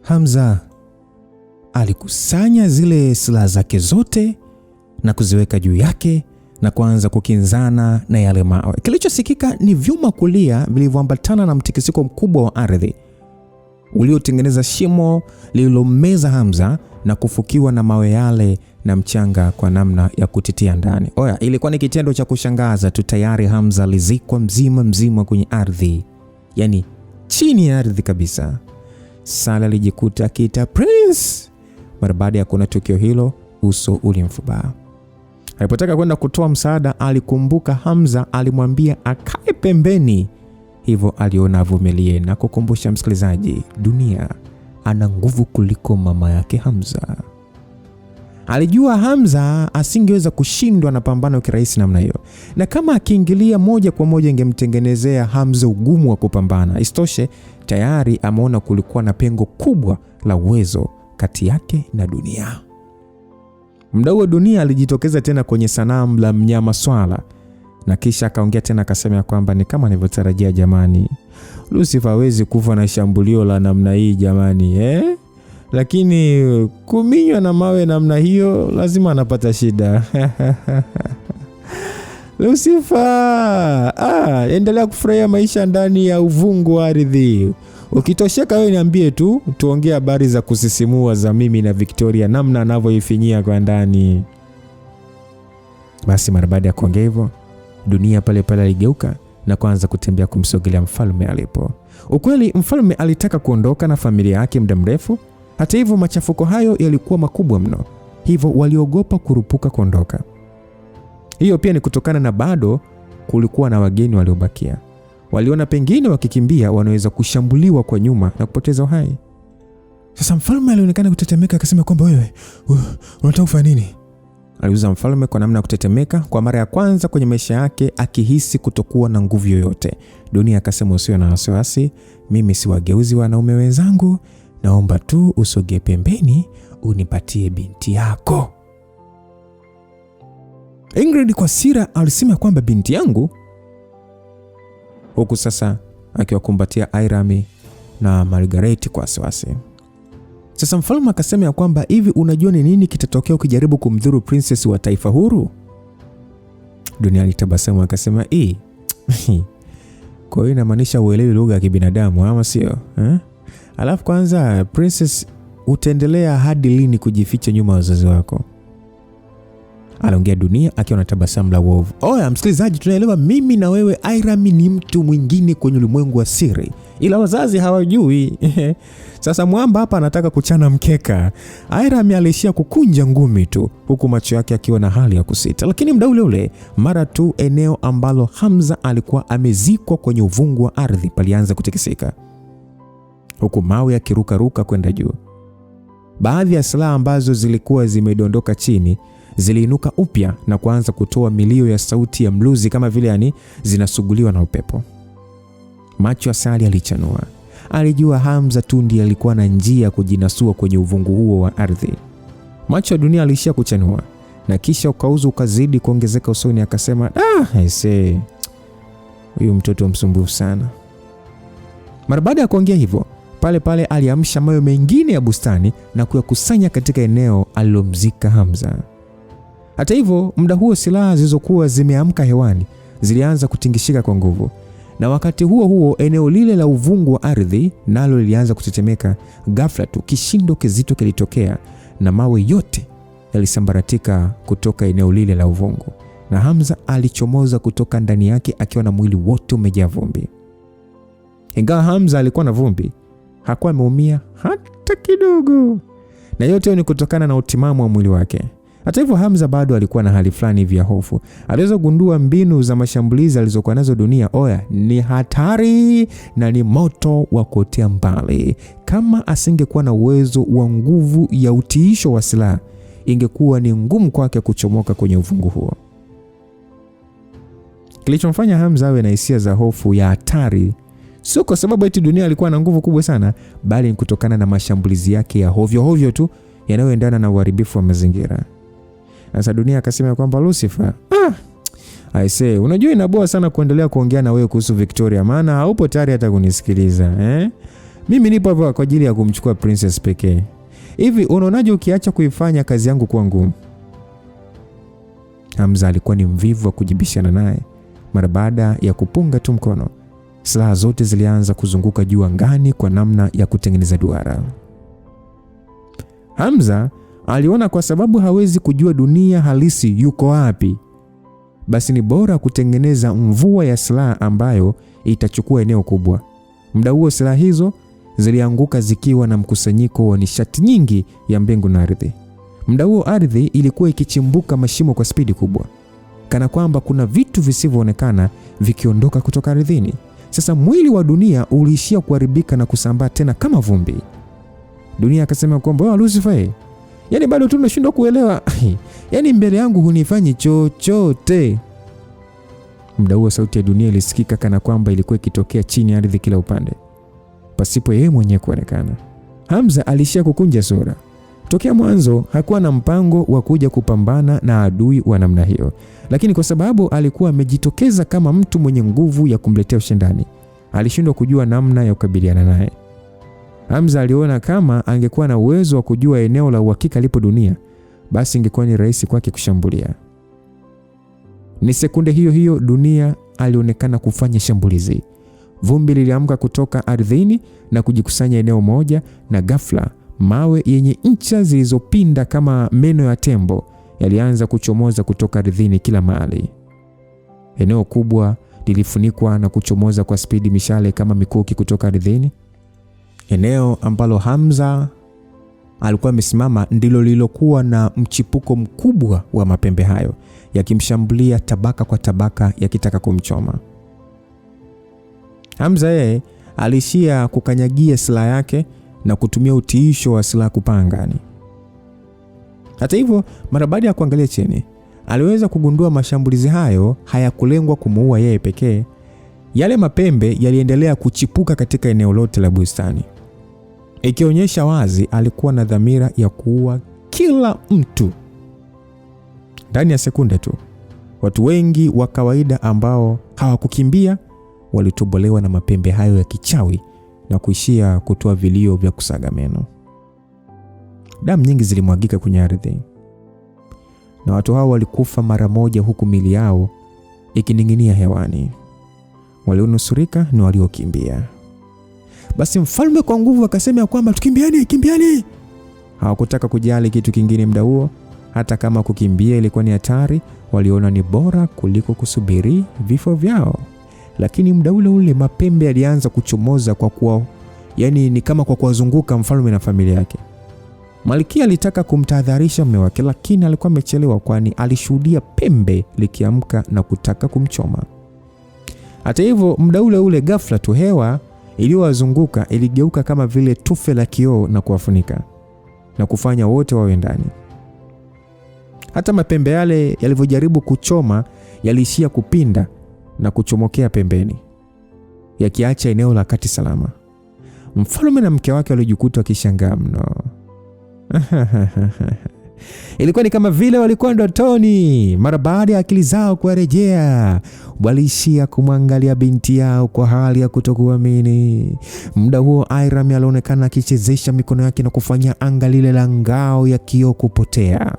A: Hamza alikusanya zile silaha zake zote na kuziweka juu yake na kuanza kukinzana na yale mawe. Kilichosikika ni vyuma kulia vilivyoambatana na mtikisiko mkubwa wa ardhi uliotengeneza shimo lililomeza Hamza na kufukiwa na mawe yale na mchanga kwa namna ya kutitia ndani. Ilikuwa ni kitendo cha kushangaza tu. Tayari Hamza alizikwa mzima kwenye ardhi, yani chini ya ardhi kabisa. Sala alijikuta akiita Prince. Mara baada ya kuona tukio hilo, uso ulimfubaa. Alipotaka kwenda kutoa msaada, alikumbuka Hamza alimwambia akae pembeni, hivyo aliona avumilie na kukumbusha msikilizaji, Dunia ana nguvu kuliko mama yake Hamza. Alijua Hamza asingeweza kushindwa na pambano kirahisi namna hiyo, na kama akiingilia moja kwa moja ingemtengenezea Hamza ugumu wa kupambana. Isitoshe, tayari ameona kulikuwa na pengo kubwa la uwezo kati yake na Dunia. Muda huo Dunia alijitokeza tena kwenye sanamu la mnyama swala, na kisha akaongea tena akasema kwamba ni kama nilivyotarajia jamani. Lucifer hawezi kufa na shambulio la namna hii jamani, lakini kuminywa na mawe namna hiyo lazima anapata shida. Lucifer, endelea kufurahia maisha ndani ya uvungu wa ardhi. Ukitosheka wewe niambie tu, tuongee habari za kusisimua za mimi na Victoria, namna anavyoifinyia kwa ndani. Basi mara baada ya kuongea hivyo, dunia pale pale aligeuka na kuanza kutembea kumsogelea mfalme alipo. Ukweli mfalme alitaka kuondoka na familia yake muda mrefu. Hata hivyo machafuko hayo yalikuwa makubwa mno, hivyo waliogopa kurupuka kuondoka. Hiyo pia ni kutokana na bado kulikuwa na wageni waliobakia. Waliona pengine wakikimbia wanaweza kushambuliwa kwa nyuma na kupoteza uhai. Sasa mfalme alionekana kutetemeka, akasema kwamba wewe unataka kufanya nini? Aliuliza mfalme kwa namna ya kutetemeka kwa mara ya kwanza kwenye maisha yake, akihisi kutokuwa na nguvu yoyote. Dunia akasema usiwe na wasiwasi, mimi si wageuzi wanaume wenzangu, naomba tu usogee pembeni unipatie binti yako. Ingrid kwa sira alisema kwamba binti yangu, huku sasa akiwakumbatia Irami na Margaret kwa wasiwasi. Sasa mfalme akasema ya kwamba hivi unajua ni nini kitatokea ukijaribu kumdhuru princess wa taifa huru? Dunia alitabasamu akasema kwa hiyo inamaanisha uelewi lugha ya kibinadamu ama sio? Alafu kwanza princess, utaendelea hadi lini kujificha nyuma ya wazazi wako? Aliongea Dunia akiwa na tabasamu la uovu. Oya msikilizaji, tunaelewa mimi na wewe Irami ni mtu mwingine kwenye ulimwengu wa siri, ila wazazi hawajui. Sasa mwamba hapa anataka kuchana mkeka. Irami alishia kukunja ngumi tu, huku macho yake akiwa na hali ya kusita. Lakini muda ule ule, mara tu eneo ambalo Hamza alikuwa amezikwa kwenye uvungu wa ardhi palianza kutikisika, huku mawe yakiruka kwenda juu. Baadhi ya silaha ambazo zilikuwa zimedondoka chini ziliinuka upya na kuanza kutoa milio ya sauti ya mluzi kama vile zinasuguliwa na upepo. Macho ya Sali alichanua. Alijua Hamza tu ndiye alikuwa na njia ya kujinasua kwenye uvungu huo wa ardhi. Macho ya Dunia alishia kuchanua na kisha ukauzu ukazidi kuongezeka usoni, akasema aisee, huyu mtoto msumbufu sana. Mara baada ya kuongea hivyo, pale pale aliamsha mawe mengine ya bustani na kuyakusanya katika eneo alilomzika Hamza. Hata hivyo, muda huo silaha zilizokuwa zimeamka hewani zilianza kutingishika kwa nguvu. Na wakati huo eneo lile la uvungu wa ardhi nalo lilianza kutetemeka. Ghafla tu kishindo kizito kilitokea na mawe yote yalisambaratika kutoka eneo lile la uvungu. Na Hamza alichomoza kutoka ndani yake akiwa na mwili wote umejaa vumbi. Ingawa Hamza alikuwa na vumbi, hakuwa ameumia hata kidogo. Na yote ni kutokana na utimamu wa mwili wake. Hata hivyo Hamza bado alikuwa na hali fulani vya hofu. Aliweza kugundua mbinu za mashambulizi alizokuwa nazo Dunia ni hatari na ni moto wa kuotea mbali. Kama asingekuwa na uwezo wa nguvu ya utiisho wa silaha, ingekuwa ni ngumu kwake kuchomoka kwenye uvungu huo. Kilichomfanya Hamza awe na hisia za hofu ya hatari sio kwa sababu eti Dunia alikuwa na nguvu kubwa sana, bali kutokana na mashambulizi yake ya hovyo tu yanayoendana na uharibifu wa mazingira. Sasa Dunia akasema kwamba Lucifer, aisee, unajua inaboa sana kuendelea kuongea na wewe kuhusu Victoria, maana haupo tayari hata kunisikiliza. Mimi nipo hapa kwa ajili ya kumchukua princess pekee. Hivi unaonaje ukiacha kuifanya kazi yangu kwa ngumu? Hamza alikuwa ni mvivu wa kujibishana naye. Mara baada ya kupunga tu mkono, silaha zote zilianza kuzunguka juu angani kwa namna ya kutengeneza duara. Hamza aliona kwa sababu hawezi kujua Dunia halisi yuko wapi, basi ni bora kutengeneza mvua ya silaha ambayo itachukua eneo kubwa. Muda huo silaha hizo zilianguka zikiwa na mkusanyiko wa nishati nyingi ya mbingu na ardhi. Muda huo ardhi ilikuwa ikichimbuka mashimo kwa spidi kubwa, kana kwamba kuna vitu visivyoonekana vikiondoka kutoka ardhini. Sasa mwili wa Dunia uliishia kuharibika na kusambaa tena kama vumbi. Dunia akasema kwamba Lucifer, yani bado tunashindwa kuelewa. Yani mbele yangu hunifanyi chochote. Muda huo sauti ya Dunia ilisikika kana kwamba ilikuwa ikitokea chini ya ardhi kila upande, pasipo yeye mwenyewe kuonekana. Hamza alishia kukunja sura. Tokea mwanzo hakuwa na mpango wa kuja kupambana na adui wa namna hiyo, lakini kwa sababu alikuwa amejitokeza kama mtu mwenye nguvu ya kumletea ushindani, alishindwa kujua namna ya kukabiliana naye. Hamza aliona kama angekuwa na uwezo wa kujua eneo la uhakika lipo Dunia, basi ingekuwa ni rahisi kwake kushambulia. Ni sekunde hiyo hiyo dunia alionekana kufanya shambulizi. Vumbi liliamka kutoka ardhini na kujikusanya eneo moja, na ghafla mawe yenye ncha zilizopinda kama meno ya tembo yalianza kuchomoza kutoka ardhini kila mahali. Eneo kubwa lilifunikwa na kuchomoza kwa spidi mishale kama mikuki kutoka ardhini. Eneo ambalo Hamza alikuwa amesimama ndilo lilokuwa na mchipuko mkubwa wa mapembe hayo, yakimshambulia tabaka kwa tabaka yakitaka kumchoma. Hamza yeye alishia kukanyagia silaha yake na kutumia utiisho wa silaha kupaa angani. Hata hivyo, mara baada ya kuangalia chini, aliweza kugundua mashambulizi hayo hayakulengwa kumuua yeye pekee. Yale mapembe yaliendelea kuchipuka katika eneo lote la bustani, ikionyesha wazi alikuwa na dhamira ya kuua kila mtu. Ndani ya sekunde tu, watu wengi wa kawaida ambao hawakukimbia walitobolewa na mapembe hayo ya kichawi na kuishia kutoa vilio vya kusaga meno. Damu nyingi zilimwagika kwenye ardhi, na watu hao walikufa mara moja, huku mili yao ikining'inia hewani. Walionusurika ni waliokimbia. Basi mfalme kwa nguvu akasema kwamba tukimbieni. Hawakutaka kujali kitu kingine muda huo. Hata kama kukimbia ilikuwa ni hatari, waliona ni bora kuliko kusubiri vifo vyao. Lakini muda ule ule mapembe yalianza kuchomoza ni kama kwa kuwazunguka mfalme na familia yake. Malkia alitaka kumtahadharisha mume wake, lakini alikuwa amechelewa, kwani alishuhudia pembe likiamka na kutaka kumchoma. Hata hivyo, muda ule ule ghafla tu hewa iliyowazunguka iligeuka kama vile tufe la kioo na kuwafunika na kufanya wote wawe ndani. Hata mapembe yale yalivyojaribu kuchoma yaliishia kupinda na kuchomokea pembeni, yakiacha eneo la kati salama. Mfalme na mke wake walijikuta wakishangaa mno. Ilikuwa ni kama vile walikuwa ndotoni. Mara baada ya akili zao kurejea, waliishia kumwangalia binti yao kwa hali ya kutokuamini. Muda huo Airam alionekana akichezesha mikono yake na kufanya anga lile la ngao ya kioo kupotea.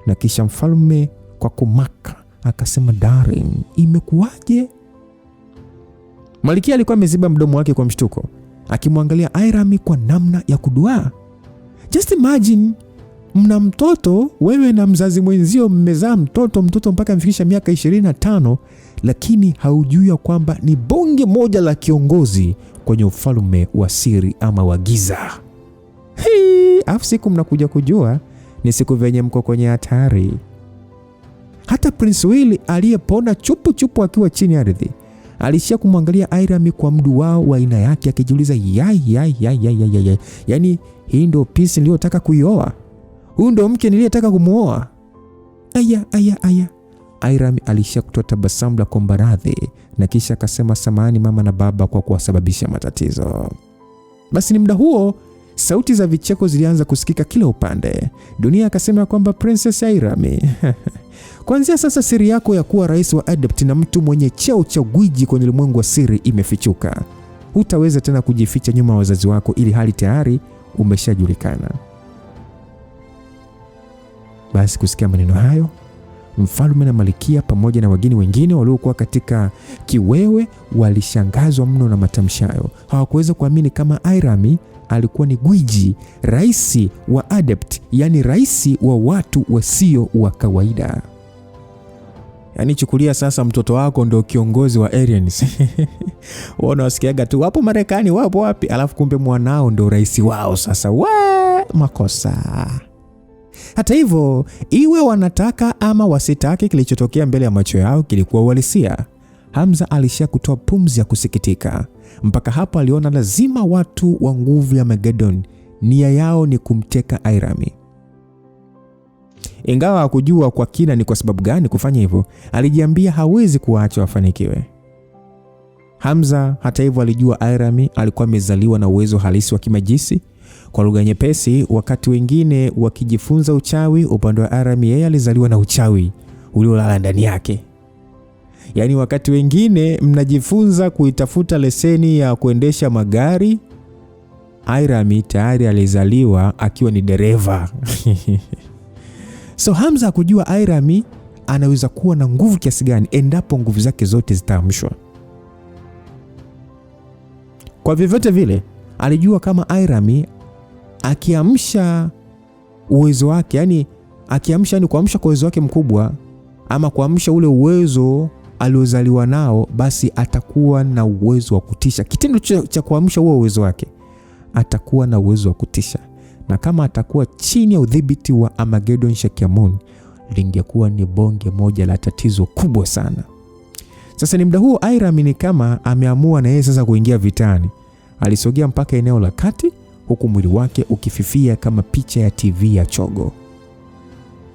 A: Na kisha mfalme kwa kumaka akasema, "Darling, imekuwaje?" Malkia alikuwa ameziba mdomo wake kwa mshtuko, akimwangalia Airam kwa namna ya kuduaa. Just imagine, mna mtoto, wewe na mzazi mwenzio mmezaa mtoto mpaka amefikisha miaka 25, lakini haujui kwamba ni bonge moja la kiongozi kwenye ufalme wa siri ama wa giza. Afu siku mnakuja kujua ni siku venye mko kwenye hatari. Hata Prince Will aliyepona chupu akiwa chini ya ardhi alishia kumwangalia Airam kwa mdu wao wa aina yake, akijiuliza yaani hii ndio pisi niliyotaka kuioa? Huyu ndio mke niliyetaka kumuoa? Aya. Airam alishia kutoa tabasamu la kuomba radhi, na kisha akasema, "Samahani mama na baba kwa kuwasababisha matatizo." Basi ni muda huo sauti za vicheko zilianza kusikika kila upande. Dunia akasema kwamba Princess Airam, kuanzia sasa siri yako ya kuwa rais wa Adept na mtu mwenye cheo cha gwiji kwenye ulimwengu wa siri imefichuka. Hutaweza tena kujificha nyuma ya wazazi wako, ili hali tayari umeshajulikana. Basi kusikia maneno hayo, mfalme na malkia pamoja na wageni wengine waliokuwa katika kiwewe walishangazwa mno na matamshi hayo. Hawakuweza kuamini kama Airam alikuwa ni gwiji, rais wa Adept, yani rais wa watu wasio wa kawaida. Yani chukulia sasa mtoto wako ndio kiongozi wa Aryans. Wana wasikiaga tu wapo Marekani, wapo wapi, alafu kumbe mwanao ndio rais wao. Sasa makosa. Hata hivyo, iwe wanataka ama wasitake, kilichotokea mbele ya macho yao kilikuwa uhalisia. Hamza alishia kutoa pumzi ya kusikitika. Mpaka hapo aliona lazima watu wa nguvu ya Magedon nia yao ni kumteka Airam. Ingawa hakujua kwa kina ni kwa sababu gani kufanya hivyo, alijiambia hawezi kuacha wafanikiwe. Hamza hata hivyo alijua Airam alikuwa amezaliwa na uwezo halisi wa kimajisi. Kwa lugha nyepesi, wakati wengine wakijifunza uchawi, upande wa Airam yeye alizaliwa na uchawi uliolala ndani yake. Yaani wakati wengine mnajifunza kuitafuta leseni ya kuendesha magari, Airam tayari alizaliwa akiwa ni dereva. So Hamza hakujua Airam anaweza kuwa na nguvu kiasi gani endapo nguvu zake zote zitaamshwa. Kwa vyovyote vile alijua kama Irami akiamsha uwezo wake, yani akiamsha ni kuamsha kwa uwezo wake mkubwa ama kuamsha ule uwezo aliozaliwa nao, basi atakuwa na uwezo wa kutisha. Kitendo cha kuamsha huo uwezo wake, atakuwa na uwezo wa kutisha. Na kama atakuwa chini ya udhibiti wa Armageddon Shakyamuni, lingekuwa ni bonge moja la tatizo kubwa sana. Sasa ni muda huo Irami ni kama ameamua na yeye sasa kuingia vitani. Alisogea mpaka eneo la kati, huku mwili wake ukififia kama picha ya TV ya chogo.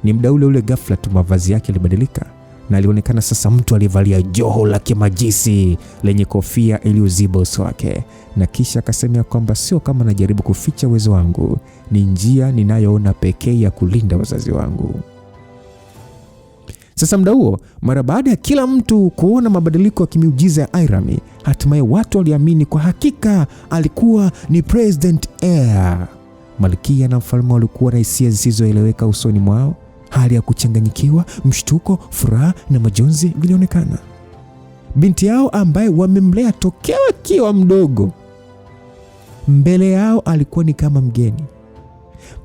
A: Ni muda ule ghafla tu mavazi yake yalibadilika na alionekana sasa mtu aliyevalia joho la kimajisi lenye kofia iliyoziba uso wake, na kisha akasema kwamba sio kama najaribu kuficha uwezo wangu, ni njia ninayoona pekee ya kulinda wazazi wangu. Sasa muda huo, mara baada ya kila mtu kuona mabadiliko ya kimiujiza ya Irami, hatimaye watu waliamini kwa hakika alikuwa ni President Air. Malkia na mfalme walikuwa na hisia zisizoeleweka usoni mwao. Hali ya kuchanganyikiwa, mshtuko, furaha na majonzi vilionekana. Binti yao ambaye wamemlea tokea akiwa mdogo, mbele yao alikuwa ni kama mgeni.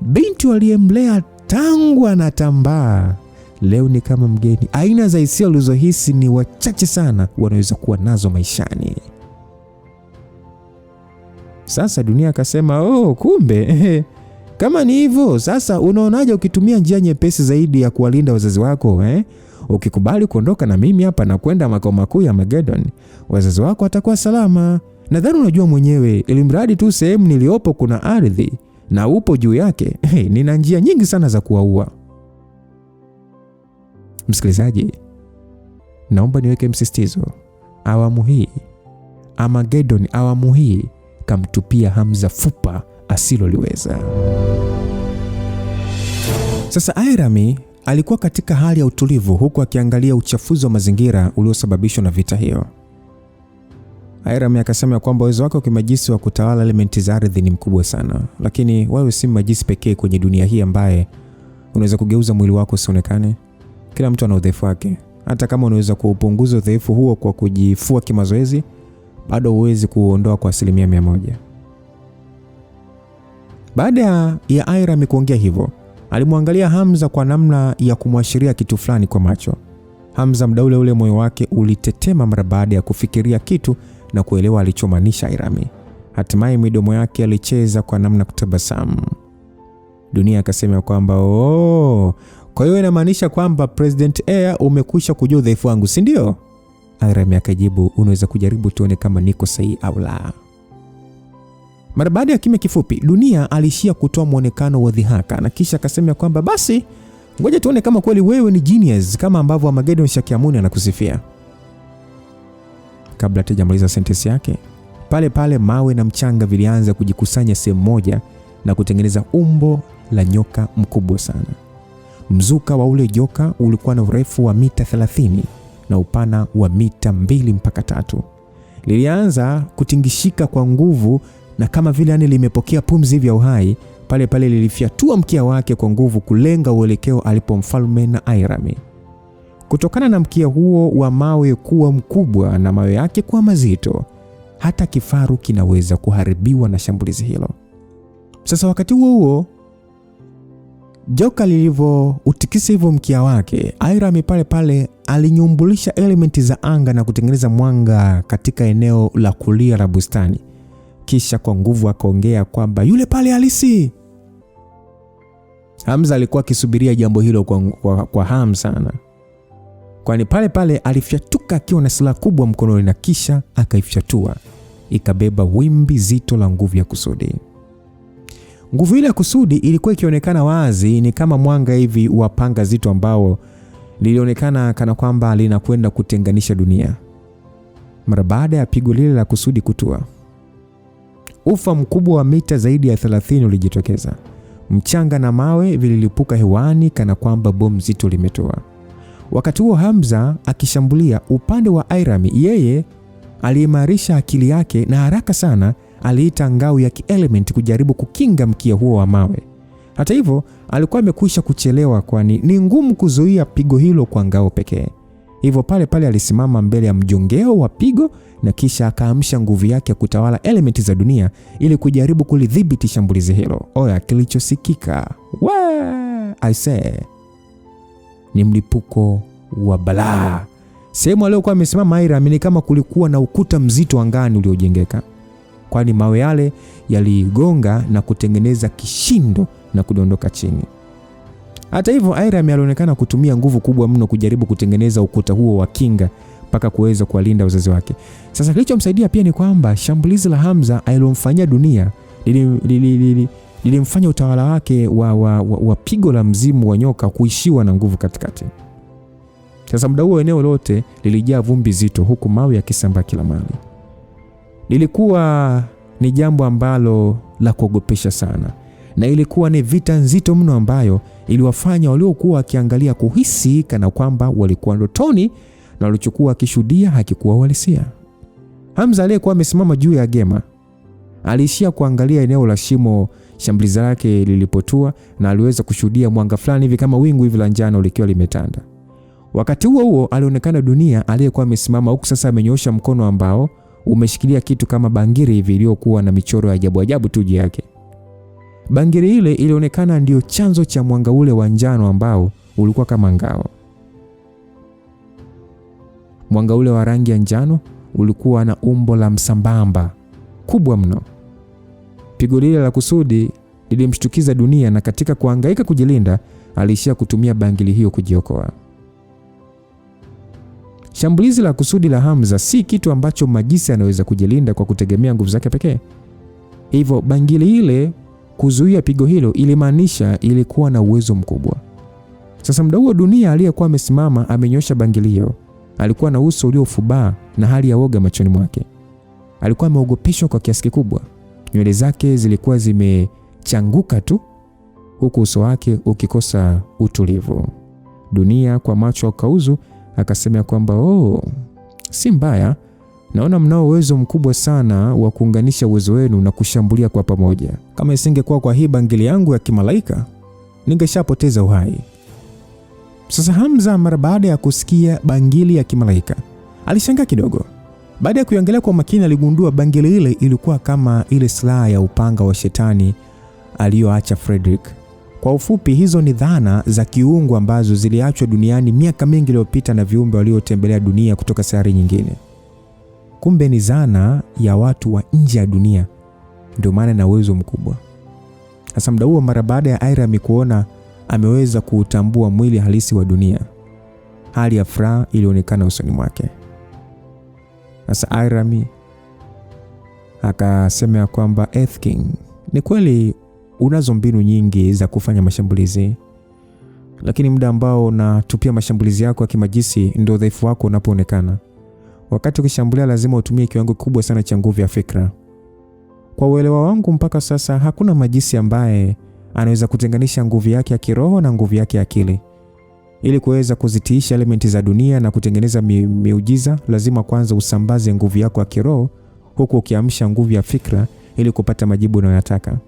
A: Binti waliyemlea tangu anatambaa, leo ni kama mgeni. Aina za hisia walizohisi ni wachache sana wanaweza kuwa nazo maishani. Sasa dunia akasema, kumbe kama ni hivyo, sasa unaonaje ukitumia njia nyepesi zaidi ya kuwalinda wazazi wako, Ukikubali kuondoka na mimi hapa na kwenda makao makuu ya Armageddon, wazazi wako watakuwa salama. Nadhani unajua mwenyewe, ili mradi tu sehemu niliopo kuna ardhi na upo juu yake, nina njia nyingi sana za kuwaua. Msikilizaji, naomba niweke msisitizo. Awamu hii, Armageddon awamu hii kamtupia Hamza fupa asiloliweza. Sasa Irami alikuwa katika hali ya utulivu huku akiangalia uchafuzi wa mazingira uliosababishwa na vita hiyo. Irami akasema kwamba uwezo wake wa kimajisi wa kutawala elementi za ardhi ni mkubwa sana, lakini wewe si majisi pekee kwenye dunia hii ambaye unaweza kugeuza mwili wako usionekane. Kila mtu ana udhaifu wake. Hata kama unaweza kuupunguza udhaifu huo kwa kujifua kimazoezi, bado huwezi kuuondoa kwa 100%. Baada ya Irami kuongea hivyo, alimwangalia Hamza kwa namna ya kumwashiria kitu fulani kwa macho. Hamza muda ule moyo wake ulitetema mara baada ya kufikiria kitu na kuelewa alichomaanisha Irami. Hatimaye midomo yake alicheza kwa namna kutabasamu. Dunia akasema kwamba kwa hiyo inamaanisha kwamba President Air umekwisha kujua udhaifu wangu, si ndio? Irami akajibu, unaweza kujaribu tuone kama niko sahihi au la. Mara baada ya kimya kifupi, Dunia alishia kutoa muonekano wa dhihaka na kisha akasema kwamba basi ngoja tuone kama kweli wewe ni genius kama ambavyo Armageddon Shakyamuni anakusifia. Kabla hajamaliza sentensi yake, pale mawe na mchanga vilianza kujikusanya sehemu moja na kutengeneza umbo la nyoka mkubwa sana. Mzuka wa ule joka ulikuwa na urefu wa mita 30 na upana wa mita 2 mpaka 3. Lilianza kutingishika kwa nguvu na kama vile limepokea pumzi vya uhai. Pale lilifyatua mkia wake kwa nguvu kulenga uelekeo alipo mfalme na Irami. Kutokana na mkia huo wa mawe kuwa mkubwa na mawe yake kuwa mazito, hata kifaru kinaweza kuharibiwa na shambulizi hilo. Sasa wakati huo joka lilivyoutikisa hivyo mkia wake, Irami pale alinyumbulisha elementi za anga na kutengeneza mwanga katika eneo la kulia la bustani. Kisha kwa nguvu akaongea kwamba yule pale halisi. Hamza alikuwa akisubiria jambo hilo kwa hamu sana, kwani pale alifyatuka akiwa na silaha kubwa mkononi na kisha akaifyatua, ikabeba wimbi zito la nguvu ya kusudi. Nguvu ile ya kusudi ilikuwa ikionekana wazi, ni kama mwanga hivi wa panga zito ambao lilionekana kana kwamba linakwenda kutenganisha dunia. Mara baada ya pigo lile la kusudi kutua, ufa mkubwa wa mita zaidi ya 30 ulijitokeza. Mchanga na mawe vililipuka hewani kana kwamba bomu zito limetoa. Wakati huo Hamza akishambulia upande wa Irami, yeye aliimarisha akili yake na haraka sana aliita ngao ya kielement kujaribu kukinga mkia huo wa mawe. Hata hivyo, alikuwa amekwisha kuchelewa, kwani ni ngumu kuzuia pigo hilo kwa ngao pekee. Hivyo pale pale alisimama mbele ya mjongeo wa pigo na kisha akaamsha nguvu yake ya kutawala elementi za dunia ili kujaribu kulidhibiti shambulizi hilo. Oya, kilichosikika I say ni mlipuko wa balaa. Sehemu aliyokuwa amesimama Hiram ni kama kulikuwa na ukuta mzito angani uliojengeka, kwani mawe yale yaligonga na kutengeneza kishindo na kudondoka chini. Hata hivyo, Hiram alionekana kutumia nguvu kubwa mno kujaribu kutengeneza ukuta huo wa kinga mpaka kuweza kuwalinda wazazi wake. Sasa kilichomsaidia pia ni kwamba shambulizi la Hamza alilomfanyia dunia lilimfanya utawala wake wa pigo la mzimu wa nyoka kuishiwa na nguvu katikati. Sasa muda huo eneo lote lilijaa vumbi zito, huku mawe yakisambaa kila mahali. Lilikuwa ni jambo ambalo la kuogopesha sana, na ilikuwa ni vita nzito mno ambayo iliwafanya waliokuwa wakiangalia kuhisi kana kwamba walikuwa ndotoni na walichokuwa akishuhudia hakikuwa uhalisia. Hamza aliyekuwa amesimama juu ya gema aliishia kuangalia eneo la shimo shambulizi lake lilipotua, na aliweza kushuhudia mwanga fulani hivi kama wingu hivi la njano likiwa limetanda. Wakati huo huo alionekana dunia aliyekuwa amesimama, huku sasa amenyoosha mkono ambao umeshikilia kitu kama bangiri hivi iliyokuwa na michoro ya ajabu ajabu tu juu yake. Bangiri ile ilionekana ndio chanzo cha mwanga ule wa njano ambao ulikuwa kama ngao. Mwanga ule wa rangi ya njano ulikuwa na umbo la msambamba kubwa mno. Pigo lile la kusudi lilimshtukiza dunia, na katika kuhangaika kujilinda aliishia kutumia bangili hiyo kujiokoa. Shambulizi la kusudi la Hamza si kitu ambacho majisi anaweza kujilinda kwa kutegemea nguvu zake pekee. Hivyo bangili ile kuzuia pigo hilo ilimaanisha ilikuwa na uwezo mkubwa. Sasa muda huo dunia aliyekuwa amesimama amenyosha bangili hiyo alikuwa na uso uliofubaa na hali ya woga machoni mwake. Alikuwa ameogopeshwa kwa kiasi kikubwa. Nywele zake zilikuwa zimechanguka tu, huku uso wake ukikosa utulivu. Dunia kwa macho ya kauzu akasema kwamba si mbaya, naona mnao uwezo mkubwa sana wa kuunganisha uwezo wenu na kushambulia kwa pamoja. Kama isingekuwa kwa hii bangili yangu ya kimalaika, ningeshapoteza uhai. Sasa Hamza mara baada ya kusikia bangili ya kimalaika alishangaa kidogo. Baada ya kuangalia kwa makini aligundua bangili ile ilikuwa kama ile silaha ya upanga wa shetani aliyoacha Frederick. Kwa ufupi, hizo ni dhana za kiungu ambazo ziliachwa duniani miaka mingi iliyopita na viumbe waliotembelea dunia kutoka sayari nyingine. Kumbe ni zana ya watu wa nje ya dunia, ndio maana na uwezo mkubwa. Sasa muda huo, mara baada ya Hiram kuona ameweza kuutambua mwili halisi wa dunia, hali ya furaha ilionekana usoni mwake. Sasa Hiram akasema kwamba Earth King, ni kweli unazo mbinu nyingi za kufanya mashambulizi, lakini muda ambao unatupia mashambulizi yako ya kimajisi ndio dhaifu wako unapoonekana. Wakati ukishambulia lazima utumie kiwango kikubwa sana cha nguvu ya fikra. Kwa uelewa wangu mpaka sasa hakuna majisi ambaye anaweza kutenganisha nguvu yake ya kiroho na nguvu yake ya akili. Ili kuweza kuzitiisha elementi za dunia na kutengeneza miujiza, lazima kwanza usambaze nguvu yako ya kiroho huku ukiamsha nguvu ya fikra ili kupata majibu unayotaka.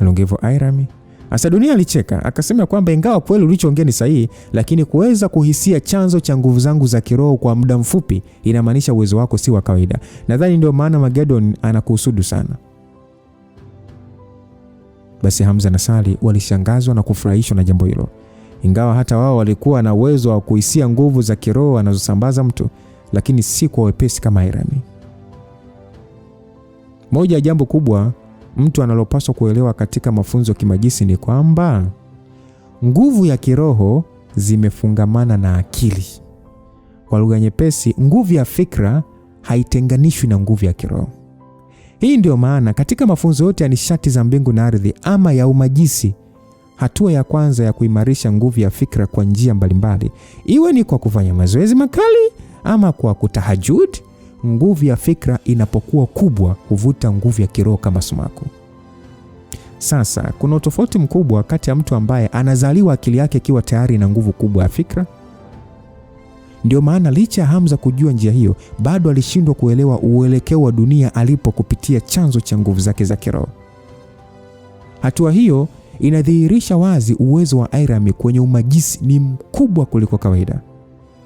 A: Alongevo Hiram. Asa dunia alicheka, akasema kwamba ingawa kweli ulichoongea ni sahihi, lakini kuweza kuhisia chanzo cha nguvu zangu za kiroho kwa muda mfupi inamaanisha uwezo wako si wa kawaida. Nadhani ndio maana Magedon anakuhusudu sana. Basi Hamza na Sali walishangazwa na kufurahishwa na jambo hilo. Ingawa hata wao walikuwa na uwezo wa kuhisia nguvu za kiroho anazosambaza mtu, lakini si kwa wepesi kama Hiram. Moja ya jambo kubwa mtu analopaswa kuelewa katika mafunzo kimajisi ni kwamba nguvu ya kiroho zimefungamana na akili. Kwa lugha nyepesi, nguvu ya fikra haitenganishwi na nguvu ya kiroho. Hii ndio maana katika mafunzo yote ya nishati za mbingu na ardhi ama ya umajisi, hatua ya kwanza ya kuimarisha nguvu ya fikra kwa njia mbalimbali, iwe ni kwa kufanya mazoezi makali ama kwa kutahajud, nguvu ya fikra inapokuwa kubwa huvuta nguvu ya kiroho kama sumaku. Sasa kuna utofauti mkubwa kati ya mtu ambaye anazaliwa akili yake ikiwa tayari na nguvu kubwa ya fikra. Ndio maana licha ya Hamza kujua njia hiyo, bado alishindwa kuelewa uelekeo wa dunia alipo kupitia chanzo cha nguvu zake za kiroho. Hatua hiyo inadhihirisha wazi uwezo wa Aram kwenye umajisi ni mkubwa kuliko kawaida.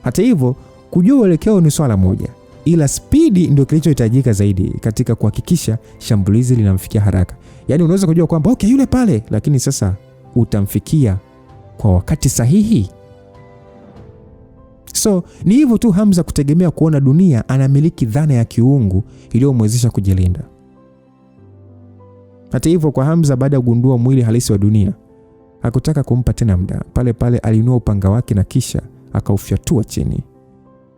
A: Hata hivyo, kujua uelekeo ni swala moja, ila spidi ndio kilichohitajika zaidi katika kuhakikisha shambulizi linamfikia haraka. Yaani unaweza kujua kwamba okay, yule pale, lakini sasa utamfikia kwa wakati sahihi. So ni hivyo tu Hamza kutegemea kuona Dunia anamiliki dhana ya kiungu iliyomwezesha kujilinda. Hata hivyo, kwa Hamza, baada ya kugundua mwili halisi wa Dunia, hakutaka kumpa tena muda. Pale pale alinua upanga wake na kisha akaufyatua chini.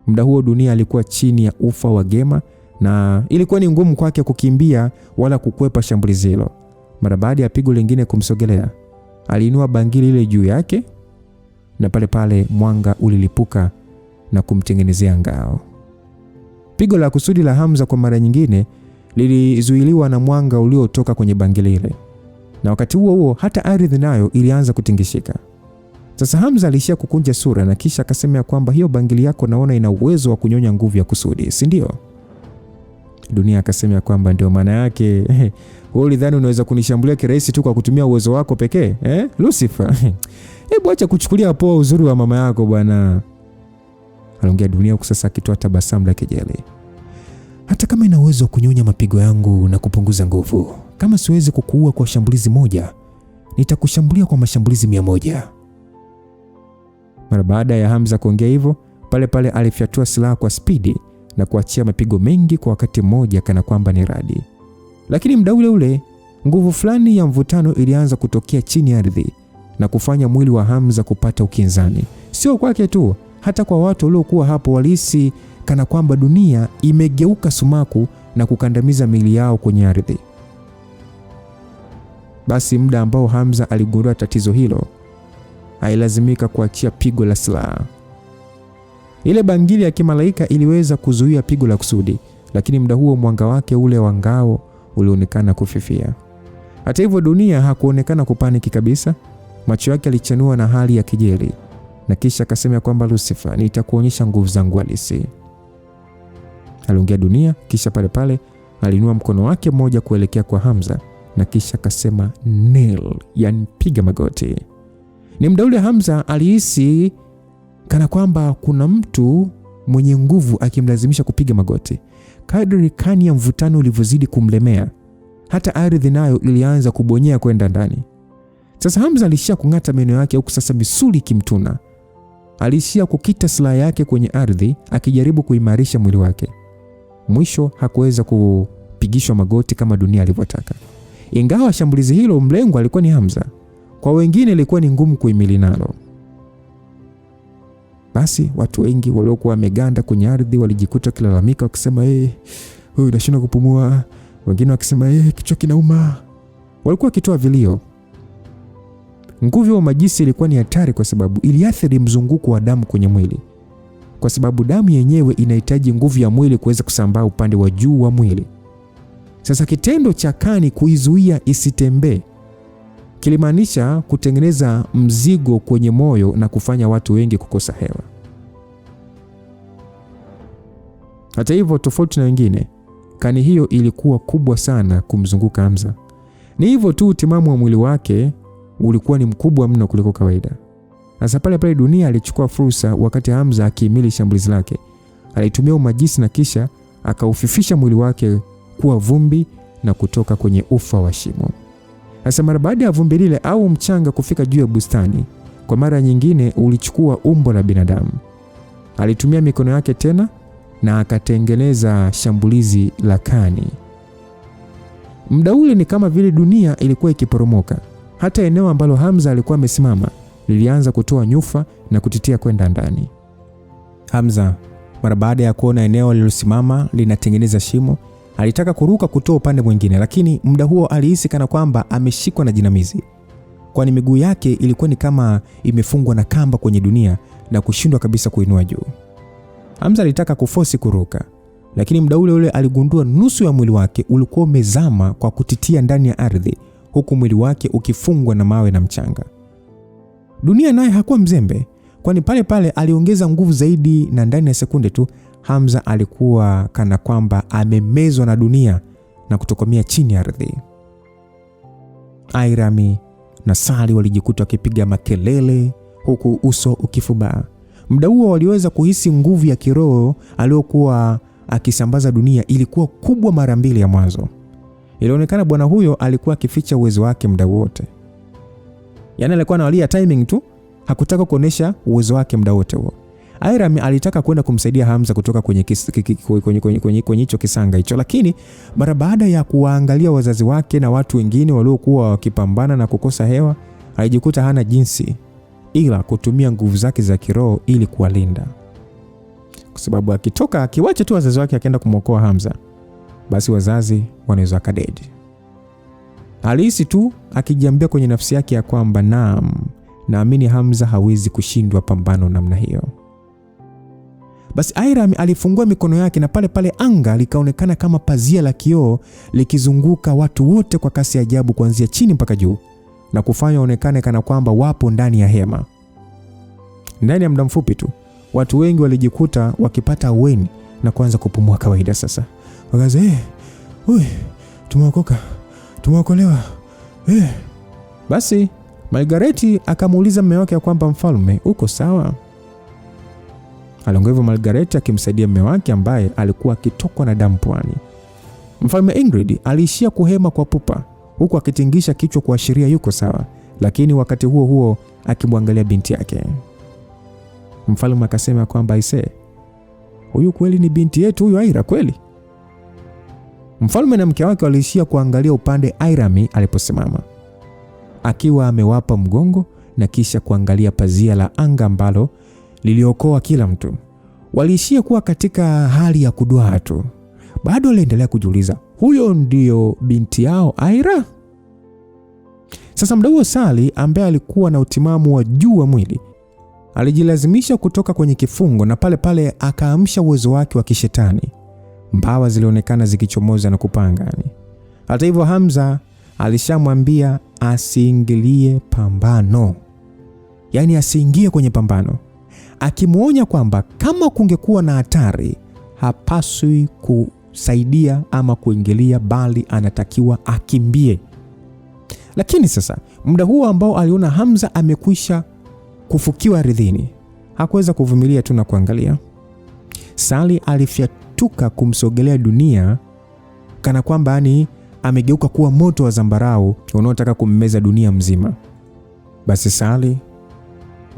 A: Muda huo Dunia alikuwa chini ya ufa wa Gema na ilikuwa ni ngumu kwake kukimbia wala kukwepa shambulizi hilo. Mara baada ya pigo lingine kumsogelea, aliinua bangili ile juu yake na pale pale mwanga ulilipuka na kumtengenezea ngao. Pigo la kusudi la Hamza kwa mara nyingine lilizuiliwa na mwanga uliotoka kwenye bangili ile. Na wakati huo huo hata ardhi nayo ilianza kutingishika. Sasa Hamza alishia kukunja sura na kisha akasema kwamba hiyo bangili yako naona ina uwezo wa kunyonya nguvu ya kusudi, si ndio? Dunia akasema kwamba ndio maana yake. Wewe ulidhani unaweza kunishambulia kirahisi tu kwa kutumia uwezo wako pekee, Lucifer? Hebu acha kuchukulia poa uzuri wa mama yako bwana. Aliongea Dunia huku sasa akitoa tabasamu la kejeli. Hata kama ina uwezo wa kunyonya mapigo yangu na kupunguza nguvu, kama siwezi kukuua kwa shambulizi moja, nitakushambulia kwa mashambulizi 100. Mara baada ya Hamza kuongea hivyo, pale pale alifyatua silaha kwa spidi na kuachia mapigo mengi kwa wakati mmoja kana kwamba ni radi. Lakini muda ule ule, nguvu fulani ya mvutano ilianza kutokea chini ya ardhi na kufanya mwili wa Hamza kupata ukinzani. Sio kwake tu, hata kwa watu waliokuwa hapo walihisi kana kwamba Dunia imegeuka sumaku na kukandamiza miili yao kwenye ardhi. Basi muda ambao Hamza aligundua tatizo hilo, ailazimika kuachia pigo la silaha. Ile bangili ya kimalaika iliweza kuzuia pigo la kusudi, lakini muda huo mwanga wake ule wa ngao ulionekana kufifia. Hata hivyo Dunia hakuonekana kupaniki kabisa. Macho yake alichanua na hali ya kejeli na kisha akasema kwamba Lucifer, nitakuonyesha nguvu zangu halisi. Aliongea Dunia kisha pale pale alinua mkono wake mmoja kuelekea kwa Hamza na kisha akasema kneel, yani piga magoti. Ni muda ule Hamza alihisi kana kwamba kuna mtu mwenye nguvu akimlazimisha kupiga magoti. Kadri kani ya mvutano ulivyozidi kumlemea, hata ardhi nayo ilianza kubonyea kwenda ndani. Sasa Hamza alishia kung'ata meno yake huku sasa misuli kimtuna. Alishia kukita silaha yake kwenye ardhi akijaribu kuimarisha mwili wake. Mwisho hakuweza kupigishwa magoti kama Dunia alivyotaka. Ingawa shambulizi hilo mlengo alikuwa ni Hamza, kwa wengine ilikuwa ni ngumu kuhimili nalo. Basi watu wengi waliokuwa wameganda kwenye ardhi walijikuta kilalamika wakisema huyu anashindwa kupumua, wengine wakisema kichwa kinauma. Walikuwa wakitoa vilio. Nguvu ya majisi ilikuwa ni hatari kwa sababu iliathiri mzunguko wa damu kwenye mwili. Kwa sababu damu yenyewe inahitaji nguvu ya mwili kuweza kusambaa upande wa juu wa mwili. Sasa kitendo cha kani kuizuia isitembee kilimaanisha kutengeneza mzigo kwenye moyo na kufanya watu wengi kukosa hewa. Hata hivyo, tofauti na wengine, kani hiyo ilikuwa kubwa sana kumzunguka Hamza. Ni hivyo tu utimamu wa mwili wake ulikuwa ni mkubwa mno kuliko kawaida. Sasa pale pale Dunia alichukua fursa wakati Hamza akihimili shambulizi lake. Alitumia umajisi na kisha akaufifisha mwili wake kuwa vumbi na kutoka kwenye ufa wa shimo. Sasa mara baada ya vumbi lile au mchanga kufika juu ya bustani, kwa mara nyingine ulichukua umbo la binadamu. Alitumia mikono yake tena na akatengeneza shambulizi la kani. Muda ule ni kama vile Dunia ilikuwa ikiporomoka. Hata eneo ambalo Hamza alikuwa amesimama lilianza kutoa nyufa na kutitia kwenda ndani. Hamza mara baada ya kuona eneo lililosimama linatengeneza shimo, alitaka kuruka kutoa upande mwingine, lakini muda huo alihisi kana kwamba ameshikwa na jinamizi. Kwani miguu yake ilikuwa ni kama imefungwa na kamba kwenye Dunia na kushindwa kabisa kuinua juu. Hamza alitaka kufosi kuruka, lakini muda ule ule aligundua nusu ya mwili wake ulikuwa umezama kwa kutitia ndani ya ardhi, huku mwili wake ukifungwa na mawe na mchanga. Dunia naye hakuwa mzembe, kwani pale pale aliongeza nguvu zaidi na ndani ya sekunde tu Hamza alikuwa kana kwamba amemezwa na Dunia na kutokomea chini ya ardhi. Airami na Sally walijikuta wakipiga makelele huku uso ukifubaa. Muda huo waliweza kuhisi nguvu ya kiroho aliyokuwa akisambaza dunia ilikuwa kubwa mara 2 ya mwanzo. Ilionekana bwana huyo alikuwa akificha uwezo wake muda wote. Yaani alikuwa anawalia timing tu, hakutaka kuonesha uwezo wake muda wote huo. Airami alitaka kwenda kumsaidia Hamza kutoka kwenye hicho kisanga hicho, lakini mara baada ya kuwaangalia wazazi wake na watu wengine waliokuwa wakipambana na kukosa hewa, alijikuta hana jinsi ila kutumia nguvu zake za kiroho ili kuwalinda. Kwa sababu akitoka akiwacha tu wazazi wake akaenda kumwokoa Hamza, basi wazazi wanaweza kadedi. Alihisi tu akijiambia kwenye nafsi yake ya kwamba naamini Hamza hawezi kushindwa pambano namna hiyo. Basi Airami alifungua mikono yake na pale pale anga likaonekana kama pazia la kioo likizunguka watu wote kwa kasi ya ajabu kuanzia chini mpaka juu na kufanya onekane kana kwamba wapo ndani ya hema. Ndani ya muda mfupi tu watu wengi walijikuta wakipata aweni na kuanza kupumua kawaida sasa. Wakaanza tumeokolewa. Basi Margareti akamuuliza mume wake kwamba mfalme, uko sawa? Aliongea hivyo Margareti akimsaidia mume wake ambaye alikuwa akitokwa na damu puani. Mfalme Ingrid aliishia kuhema kwa pupa huku akitingisha kichwa kuashiria yuko sawa, lakini wakati huo huo akimwangalia binti yake. Mfalme akasema kwamba huyu kweli ni binti yetu huyu Aira kweli? Mfalme na mke wake waliishia kuangalia upande Airami aliposimama, akiwa amewapa mgongo na kisha kuangalia pazia la anga ambalo liliokoa kila mtu. Waliishia kuwa katika hali ya kuduaa tu. Bado aliendelea kujiuliza, huyo ndio binti yao Aira? Sasa muda huo Sally ambaye alikuwa na utimamu wa juu wa mwili alijilazimisha kutoka kwenye kifungo na pale pale akaamsha uwezo wake wa kishetani. Mbawa zilionekana zikichomoza na kupangani. Hata hivyo Hamza alishamwambia asiingilie pambano. Yaani asiingie kwenye pambano, akimuonya kwamba kama kungekuwa na hatari hapaswi kusaidia ama kuingilia, bali anatakiwa akimbie. Lakini sasa muda huo ambao aliona Hamza amekwisha kufukiwa ardhini, hakuweza kuvumilia tu na kuangalia. Sally alifyatuka kumsogelea Dunia kana kwamba amegeuka kuwa moto wa zambarau unaotaka kummeza dunia mzima. Basi Sally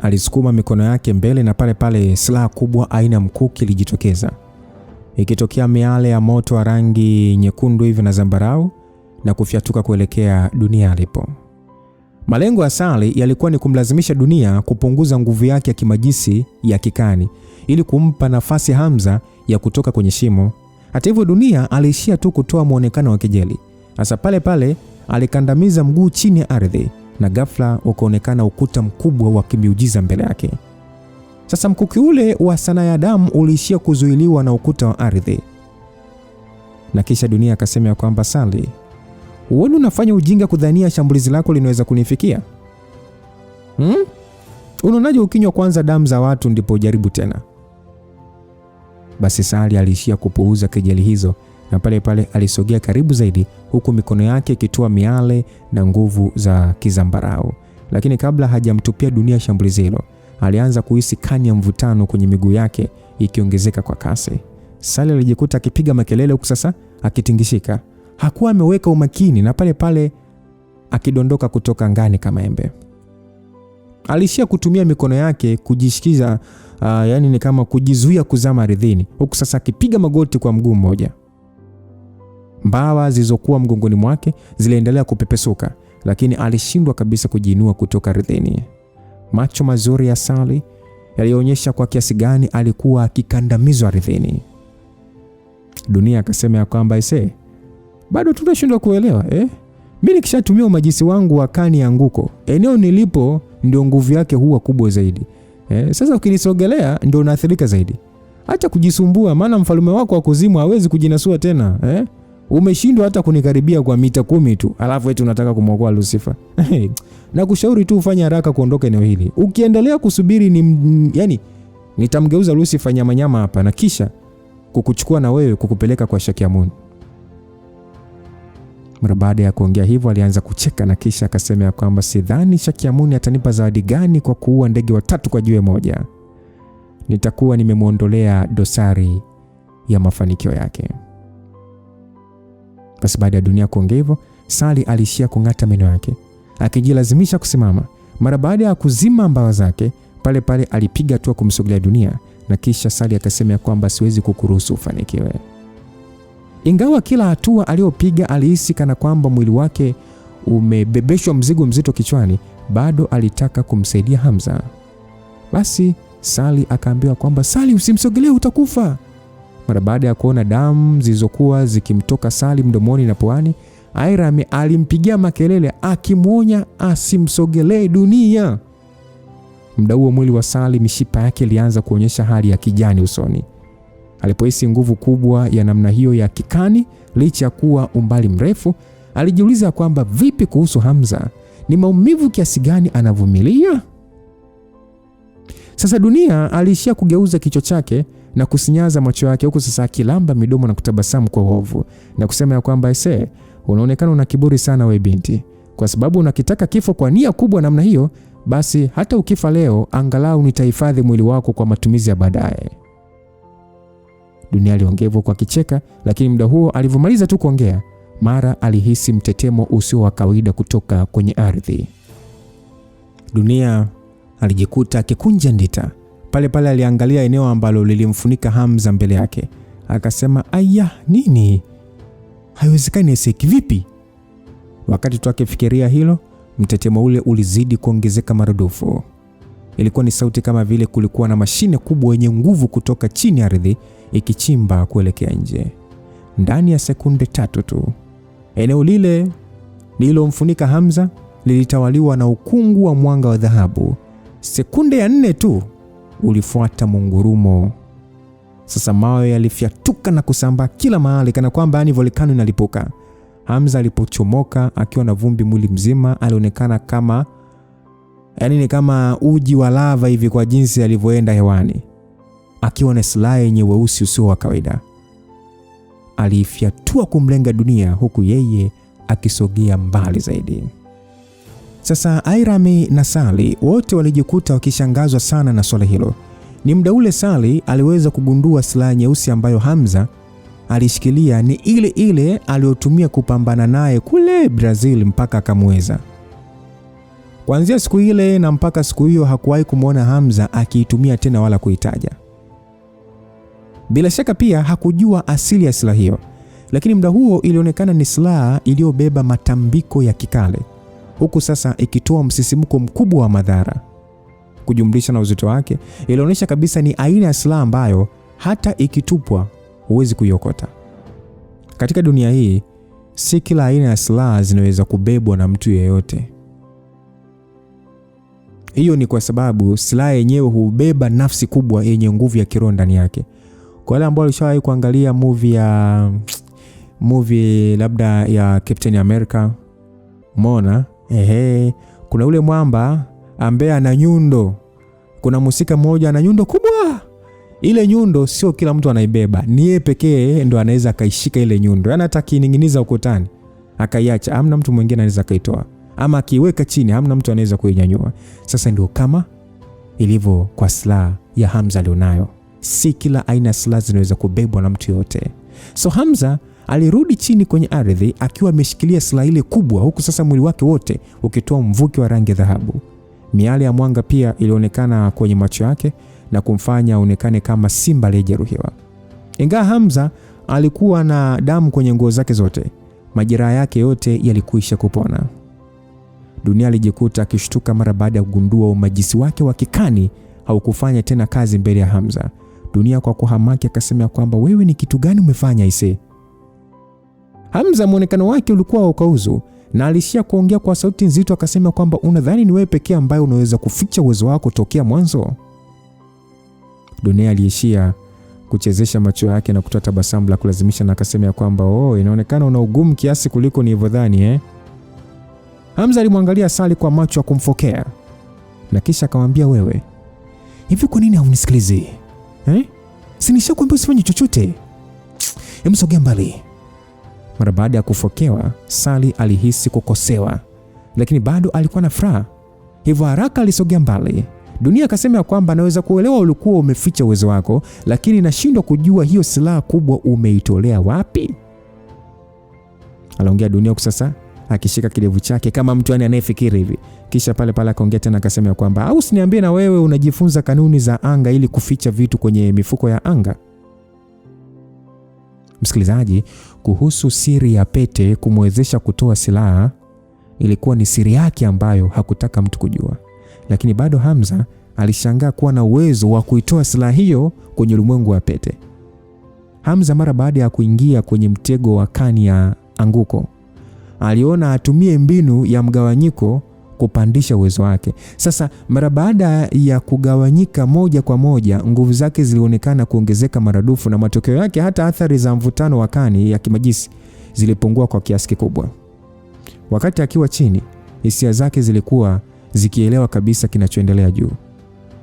A: alisukuma mikono yake mbele na pale pale silaha kubwa aina mkuki ilijitokeza, ikitokea miale ya moto wa rangi nyekundu hivi na zambarau na kufyatuka kuelekea Dunia alipo. Malengo ya Sally yalikuwa ni kumlazimisha Dunia kupunguza nguvu yake ya kimajisi ya kikani ili kumpa nafasi Hamza ya kutoka kwenye shimo. Hata hivyo Dunia aliishia tu kutoa muonekano wa kejeli. Hasa pale pale alikandamiza mguu chini ya ardhi na ghafla ukaonekana ukuta mkubwa wa kimiujiza mbele yake. Sasa mkuki ule wa sanaa ya damu uliishia kuzuiliwa na ukuta wa ardhi. Na kisha Dunia akasema kwamba Sally, uone unafanya ujinga kudhania shambulizi lako linaweza kunifikia? Unaonaje ukinywa kwanza damu za watu ndipo ujaribu tena? Basi Sally aliishia kupuuza kejeli hizo na pale pale alisogea karibu zaidi huku mikono yake ikitoa miale na nguvu za kizambarau. Lakini kabla hajamtupia Dunia shambulizi hilo, alianza kuhisi kani ya mvutano kwenye miguu yake ikiongezeka kwa kasi. Sally alijikuta akipiga makelele huku sasa akitingishika. Hakuwa ameweka umakini na pale pale akidondoka kutoka ngani kama embe. Alishia kutumia mikono yake kujishikiza, yani ni kama kujizuia kuzama ardhini, huku sasa akipiga magoti kwa mguu mmoja. Mbawa zilizokuwa mgongoni mwake ziliendelea kupepesuka, lakini alishindwa kabisa kujiinua kutoka ardhini. Macho mazuri ya Sally yalionyesha kwa kiasi gani alikuwa akikandamizwa ardhini. Dunia akasema kwamba bado tunashindwa kuelewa mimi nikishatumia umajisi wangu wa kani ya anguko, eneo nilipo ndio nguvu yake huwa kubwa zaidi. Sasa ukinisogelea ndio unaathirika zaidi. Acha kujisumbua, maana mfalme wako wa kuzimu hawezi kujinasua tena. Umeshindwa hata kunikaribia kwa mita 10 tu, alafu eti unataka kumwokoa Lucifer. Na kushauri tu ufanye haraka kuondoka eneo hili. Ukiendelea kusubiri nitamgeuza Lucifer nyama hapa na kisha kukuchukua na wewe kukupeleka kwa Shakyamuni. Mara baada ya kuongea hivyo alianza kucheka na kisha akasema ya kwamba sidhani Shakyamuni atanipa zawadi gani kwa kuua ndege watatu kwa jiwe moja. Nitakuwa nimemuondolea dosari ya mafanikio yake. Basi baada ya Dunia kuongea hivyo, Sally alishia kung'ata meno yake, akijilazimisha kusimama. Mara baada ya kuzima mbawa zake, pale pale alipiga hatua kumsogelea Dunia na kisha Sally akasema ya kwamba siwezi kukuruhusu ufanikiwe. Ingawa kila hatua aliyopiga alihisi kana kwamba mwili wake umebebeshwa mzigo mzito kichwani, bado alitaka kumsaidia Hamza. Basi Sally akaambiwa kwamba Sally, usimsogelee, utakufa. Mara baada ya kuona damu zilizokuwa zikimtoka Sally mdomoni na puani, Airam alimpigia makelele akimwonya asimsogelee Dunia. Muda huo mwili wa Sally, mishipa yake ilianza kuonyesha hali ya kijani usoni. Alipohisi nguvu kubwa ya namna hiyo ya kikani, licha ya kuwa umbali mrefu, alijiuliza kwamba vipi kuhusu Hamza? Ni maumivu kiasi gani anavumilia? Sasa Dunia aliishia kugeuza kichwa chake na kusinyaza macho yake, huku sasa akilamba midomo na kutabasamu kwa hofu na kusema ya kwamba unaonekana una kiburi sana we binti. Kwa sababu unakitaka kifo kwa nia kubwa namna hiyo, basi hata ukifa leo angalau nitahifadhi mwili wako kwa matumizi ya baadaye. Dunia aliongea kwa kicheka, lakini muda huo alivyomaliza tu kuongea, mara alihisi mtetemo usio wa kawaida kutoka kwenye ardhi. Dunia alijikuta akikunja ndita. Pale pale aliangalia eneo ambalo lilimfunika Hamza mbele yake. Akasema, "Aya, nini? Haiwezekani Seki, vipi?" Wakati tu akifikiria hilo, mtetemo ule ulizidi kuongezeka maradufu. Ilikuwa ni sauti kama vile kulikuwa na mashine kubwa yenye nguvu kutoka chini ardhi ikichimba kuelekea nje. Ndani ya sekunde 3 tu, eneo lile lililomfunika Hamza lilitawaliwa na ukungu wa mwanga wa dhahabu. Sekunde ya 4 tu ulifuata mungurumo. Sasa mawe yalifyatuka na kusambaa kila mahali kana kwamba ni volkano inalipuka. Hamza alipochomoka akiwa na vumbi mwili mzima, alionekana kama ni kama uji wa lava hivi kwa jinsi alivyoenda hewani, akiwa na silaha yenye weusi usio wa kawaida. Alifyatua kumlenga Dunia huku yeye akisogea mbali zaidi. Sasa Airam na Sally wote walijikuta wakishangazwa sana na swala hilo. Ni muda ule Sally aliweza kugundua silaha nyeusi ambayo Hamza alishikilia ni ile ile aliyotumia kupambana naye kule Brazil mpaka akamweza. Kuanzia siku ile na mpaka siku hiyo hakuwahi kumwona Hamza akiitumia tena wala kuitaja. Bila shaka pia hakujua asili ya silaha hiyo, lakini muda huo ilionekana ni silaha iliyobeba matambiko ya kikale, huku sasa ikitoa msisimuko mkubwa wa madhara. Kujumlisha na uzito wake, ilionyesha kabisa ni aina ya silaha ambayo hata ikitupwa huwezi kuiokota. Katika dunia hii, si kila aina ya silaha zinaweza kubebwa na mtu yeyote. Hiyo ni kwa sababu silaha yenyewe hubeba nafsi kubwa yenye nguvu ya kiroho ndani yake. Kwa wale ambao walishawahi kuangalia movie labda ya Captain America, umeona kuna ule mwamba ambaye ana nyundo. Kuna musika mmoja ana nyundo kubwa. Ile nyundo sio kila mtu anaibeba, ni yeye pekee ndo anaweza kaishika ile nyundo. Yaani hata kininginiza ukutani akaiacha, hamna mtu mwingine anaweza kaitoa, ama akiweka chini hamna mtu anaweza kuinyanyua. Sasa ndio kama ilivyo kwa silaha ya Hamza alionayo. Si kila aina ya silaha zinaweza kubebwa na mtu yote. So Hamza alirudi chini kwenye ardhi akiwa ameshikilia silaha ile kubwa, huku sasa mwili wake wote ukitoa mvuke wa rangi ya dhahabu. Miale ya mwanga pia ilionekana kwenye macho yake na kumfanya aonekane kama simba aliyejeruhiwa. Ingawa Hamza alikuwa na damu kwenye nguo zake zote, majeraha yake yote yalikwisha kupona. Dunia alijikuta akishtuka mara baada ya kugundua umajisi wake wa kikani haukufanya tena kazi mbele ya Hamza. Dunia kwa kuhamaki akasema kwamba wewe ni kitu gani umefanya ise? Hamza muonekano wake ulikuwa ukauzu na alishia kuongea kwa sauti nzito akasema kwamba unadhani ni wewe pekee ambaye unaweza kuficha uwezo wako tokea mwanzo? Dunia aliishia kuchezesha macho yake na kutoa tabasamu la kulazimisha na akasema kwamba inaonekana una ugumu kiasi kuliko nilivyodhani Hamza alimwangalia Sally kwa macho ya kumfokea na kisha akamwambia, wewe hivi kwa nini haunisikilizi? Si nishakwambia usifanye chochote? Hebu sogea mbali. Mara baada ya kufokewa, Sally alihisi kukosewa, lakini bado alikuwa na furaha. Hivyo haraka alisogea mbali. Dunia akasema kwamba anaweza kuelewa ulikuwa umeficha uwezo wako, lakini nashindwa kujua hiyo silaha kubwa umeitolea wapi. Aliongea Dunia huko sasa akishika kidevu chake kama mtu anayefikiri hivi. Kisha pale akaongea tena akasema kwamba au usiniambie na wewe unajifunza kanuni za anga ili kuficha vitu kwenye mifuko ya anga. Msikilizaji, kuhusu siri ya pete kumwezesha kutoa silaha, ilikuwa ni siri yake ambayo hakutaka mtu kujua. Lakini bado Hamza alishangaa kuwa na uwezo wa kuitoa silaha hiyo kwenye ulimwengu wa pete. Hamza mara baada ya kuingia kwenye mtego wa kani ya anguko, aliona atumie mbinu ya mgawanyiko kupandisha uwezo wake. Sasa mara baada ya kugawanyika moja kwa moja, nguvu zake zilionekana kuongezeka maradufu, na matokeo yake hata athari za mvutano wa kani ya kimajisi zilipungua kwa kiasi kikubwa. Wakati akiwa chini, hisia zake zilikuwa zikielewa kabisa kinachoendelea juu.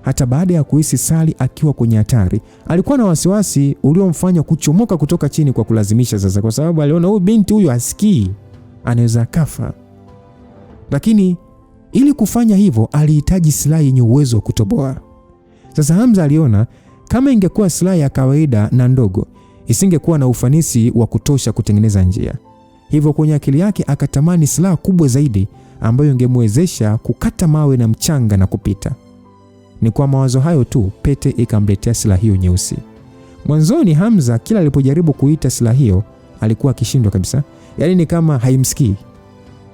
A: Hata baada ya kuhisi Sally akiwa kwenye hatari, alikuwa na wasiwasi uliomfanya kuchomoka kutoka chini kwa kulazimisha sasa, kwa sababu aliona huyu binti huyu hasikii, anaweza kafa. Lakini ili kufanya hivyo alihitaji silaha yenye uwezo wa kutoboa. Sasa Hamza aliona kama ingekuwa silaha ya kawaida na ndogo, isingekuwa na ufanisi wa kutosha kutengeneza njia. Hivyo kwenye akili yake akatamani silaha kubwa zaidi ambayo ingemwezesha kukata mawe na mchanga na kupita. Ni kwa mawazo hayo tu pete ikamletea silaha hiyo nyeusi. Mwanzoni Hamza kila alipojaribu kuita silaha hiyo alikuwa akishindwa kabisa. Yaani ni kama haimsikii.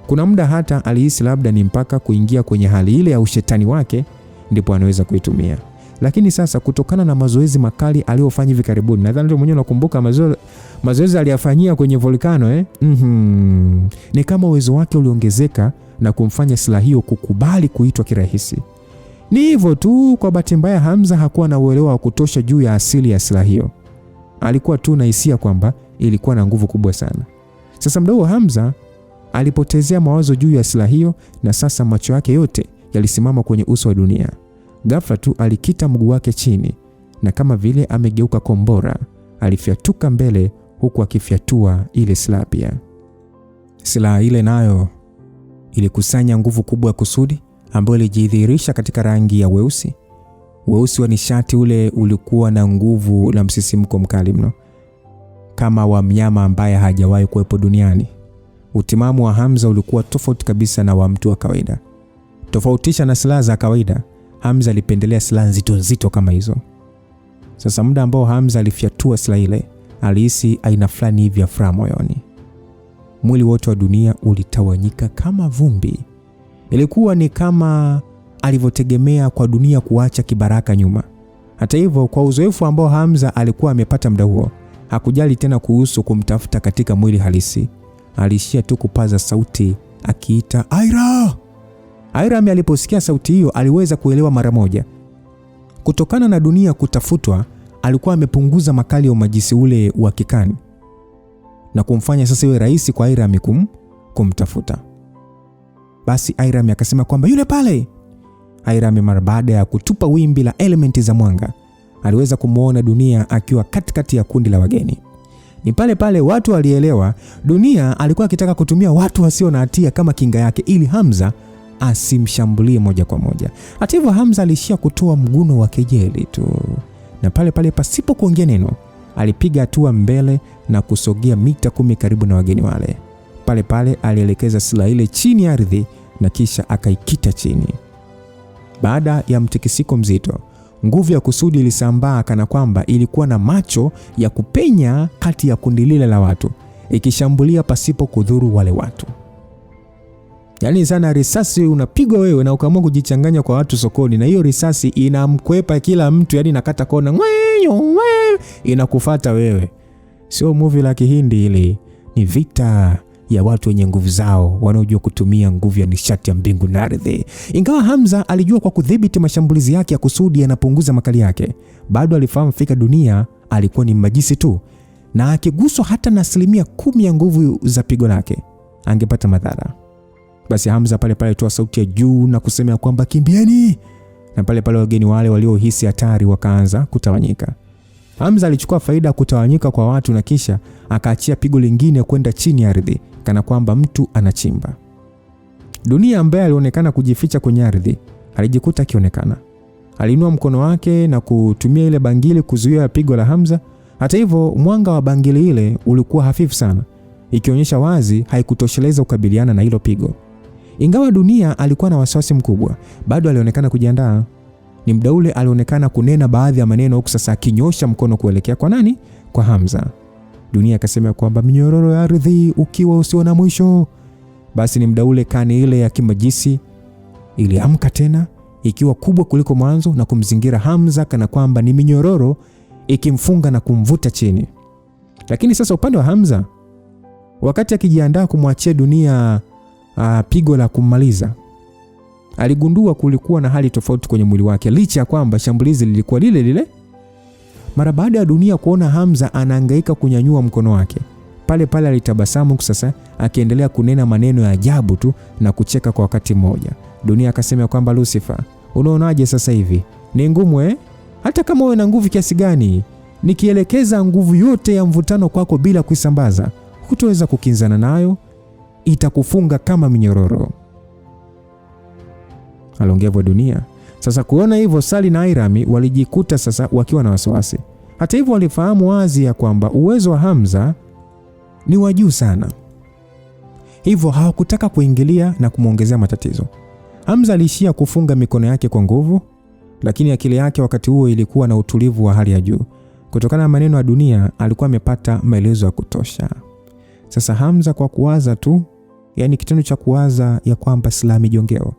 A: Kuna muda hata alihisi labda ni mpaka kuingia kwenye hali ile ya ushetani wake ndipo anaweza kuitumia. Lakini sasa kutokana na mazoezi makali aliyofanya hivi karibuni, nadhani ndio mwenyewe unakumbuka mazoezi aliyofanyia kwenye volcano ni kama uwezo wake uliongezeka na kumfanya silaha hiyo kukubali kuitwa kirahisi. Ni hivyo tu, kwa bahati mbaya Hamza hakuwa na uelewa wa kutosha juu ya asili ya silaha hiyo. Alikuwa tu na hisia kwamba ilikuwa na nguvu kubwa sana. Sasa mdogo Hamza alipotezea mawazo juu ya silaha hiyo, na sasa macho yake yote yalisimama kwenye uso wa Dunia. Ghafla tu alikita mguu wake chini, na kama vile amegeuka kombora, alifyatuka mbele huku akifyatua ile silaha pia. Silaha ile nayo ilikusanya nguvu kubwa ya kusudi ambayo ilijidhihirisha katika rangi ya weusi. Weusi wa nishati ule ulikuwa na nguvu na msisimko mkali mno, kama wa mnyama ambaye hajawahi kuwepo duniani. Utimamu wa Hamza ulikuwa tofauti kabisa na wa mtu wa kawaida. Tofautisha na silaha za kawaida, Hamza alipendelea silaha nzito nzito kama hizo. Sasa muda ambao Hamza alifyatua silaha ile, alihisi aina fulani hivi ya furaha moyoni. Mwili wote wa Dunia ulitawanyika kama vumbi. Ilikuwa ni kama alivyotegemea kwa Dunia kuacha kibaraka nyuma. Hata hivyo, kwa uzoefu ambao Hamza alikuwa amepata muda huo, hakujali tena kuhusu kumtafuta katika mwili halisi. Alishia tu kupaza sauti akiita Aira. Aira aliposikia sauti hiyo aliweza kuelewa mara moja. Kutokana na Dunia kutafutwa, alikuwa amepunguza makali ya umajisi ule wa kikani na kumfanya sasa iwe rahisi kwa Aira kumtafuta. Basi Aira akasema kwamba yule pale. Aira mara baada ya kutupa wimbi la elementi za mwanga, aliweza kumuona Dunia akiwa katikati ya kundi la wageni. Ni pale pale watu walielewa Dunia alikuwa akitaka kutumia watu wasio na hatia kama kinga yake ili Hamza asimshambulie moja kwa moja. Hata hivyo Hamza alishia kutoa mguno wa kejeli tu. Na pale pale pasipo kuongea neno, alipiga hatua mbele na kusogea mita 10 karibu na wageni wale. Pale pale alielekeza silaha ile chini ya ardhi na kisha akaikita chini. Baada ya mtikisiko mzito, nguvu ya kusudi ilisambaa kana kwamba ilikuwa na macho ya kupenya kati ya kundi lile la watu, ikishambulia pasipo kudhuru wale watu. Yaani sana risasi unapigwa wewe na ukaamua kujichanganya kwa watu sokoni, na hiyo risasi inamkwepa kila mtu, yani nakata kona inakufuata wewe. Sio movie la Kihindi ile, ni vita ya watu wenye nguvu zao wanaojua kutumia nguvu ya nishati ya mbingu na ardhi. Ingawa Hamza alijua kwa kudhibiti mashambulizi yake ya kusudi yanapunguza makali yake, bado alifahamu fika Dunia alikuwa ni majisi tu, na akiguswa hata na 10% ya nguvu za pigo lake angepata madhara. Basi Hamza pale pale toa sauti ya juu na kusema kwamba kimbieni, na pale pale wageni wale waliohisi hatari wakaanza kutawanyika. Hamza alichukua faida kutawanyika kwa watu na kisha akaachia pigo lingine kwenda chini ya ardhi kana kwamba mtu anachimba. Dunia ambaye alionekana kujificha kwenye ardhi alijikuta akionekana. Aliinua mkono wake na kutumia ile bangili kuzuia pigo la Hamza. Hata hivyo, mwanga wa bangili ile ulikuwa hafifu sana, ikionyesha wazi haikutosheleza kukabiliana na hilo pigo. Ingawa Dunia alikuwa na wasiwasi mkubwa, bado alionekana kujiandaa. Ni muda ule alionekana kunena baadhi ya maneno huku sasa akinyosha mkono kuelekea kwa nani? Kwa Hamza. Dunia akasema kwamba minyororo ya ardhi ukiwa usio na mwisho. Basi ni muda ule kani ile ya kimajisi iliamka tena ikiwa kubwa kuliko mwanzo na kumzingira Hamza kana kwamba ni minyororo ikimfunga na kumvuta chini. Lakini sasa upande wa Hamza, wakati akijiandaa kumwachia Dunia pigo la kummaliza, aligundua kulikuwa na hali tofauti kwenye mwili wake, licha ya kwamba shambulizi lilikuwa lile lile. Mara baada ya Dunia kuona Hamza anahangaika kunyanyua mkono wake, pale pale alitabasamu sasa, akiendelea kunena maneno ya ajabu tu na kucheka kwa wakati mmoja. Dunia akasema kwamba Lucifer, unaonaje sasa hivi? Ni ngumu hata kama wewe na nguvu kiasi gani, nikielekeza nguvu yote ya mvutano kwako bila kuisambaza, hutaweza kukinzana nayo, itakufunga kama minyororo. Aliongea Dunia. Sasa kuona hivyo, Sally na Irami walijikuta sasa wakiwa na wasiwasi. Hata hivyo, walifahamu wazi ya kwamba uwezo wa Hamza ni wa juu sana, hivyo hawakutaka kuingilia na kumuongezea matatizo. Hamza aliishia kufunga mikono yake kwa nguvu, lakini akili yake wakati huo ilikuwa na utulivu wa hali ya juu. Kutokana na maneno ya Dunia, alikuwa amepata maelezo ya kutosha. Sasa Hamza kwa kuwaza tu, yani kitendo cha kuwaza ya kwamba silaha mijongeo,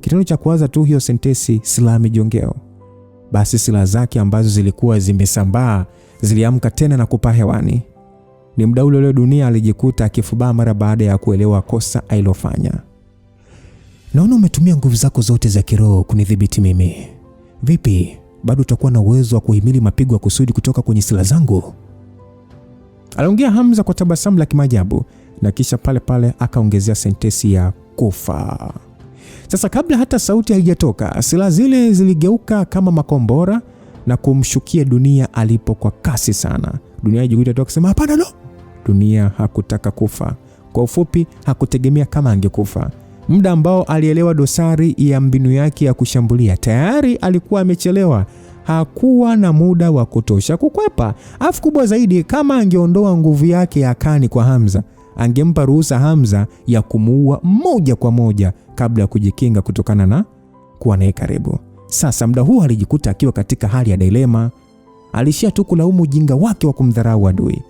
A: kitendo cha kuwaza tu hiyo sentesi silaha mijongeo, basi silaha zake ambazo zilikuwa zimesambaa ziliamka tena na kupaa hewani. Ni muda ule Dunia alijikuta akifubaa mara baada ya kuelewa kosa alilofanya. Naona umetumia nguvu zako zote za kiroho kunidhibiti mimi. Vipi, bado utakuwa na uwezo wa kuhimili mapigo ya kusudi kutoka kwenye silaha zangu? Aliongea Hamza kwa tabasamu la kimaajabu na kisha pale pale akaongezea sentesi ya kufa. Sasa kabla hata sauti haijatoka, silaha zile ziligeuka kama makombora na kumshukia Dunia alipo kwa kasi sana. Dunia alijikuta tu akisema hapana, no. Dunia hakutaka kufa. Kwa ufupi, hakutegemea kama angekufa. Muda ambao alielewa dosari ya mbinu yake ya kushambulia, tayari alikuwa amechelewa. Hakuwa na muda wa kutosha kukwepa. Afu kubwa zaidi, kama angeondoa nguvu yake ya kani kwa Hamza, angempa ruhusa Hamza ya kumuua moja kwa moja kabla ya kujikinga kutokana na kuwa naye karibu. Sasa muda huu alijikuta akiwa katika hali ya dilema. Alishia tu kulaumu ujinga wake wa kumdharau adui.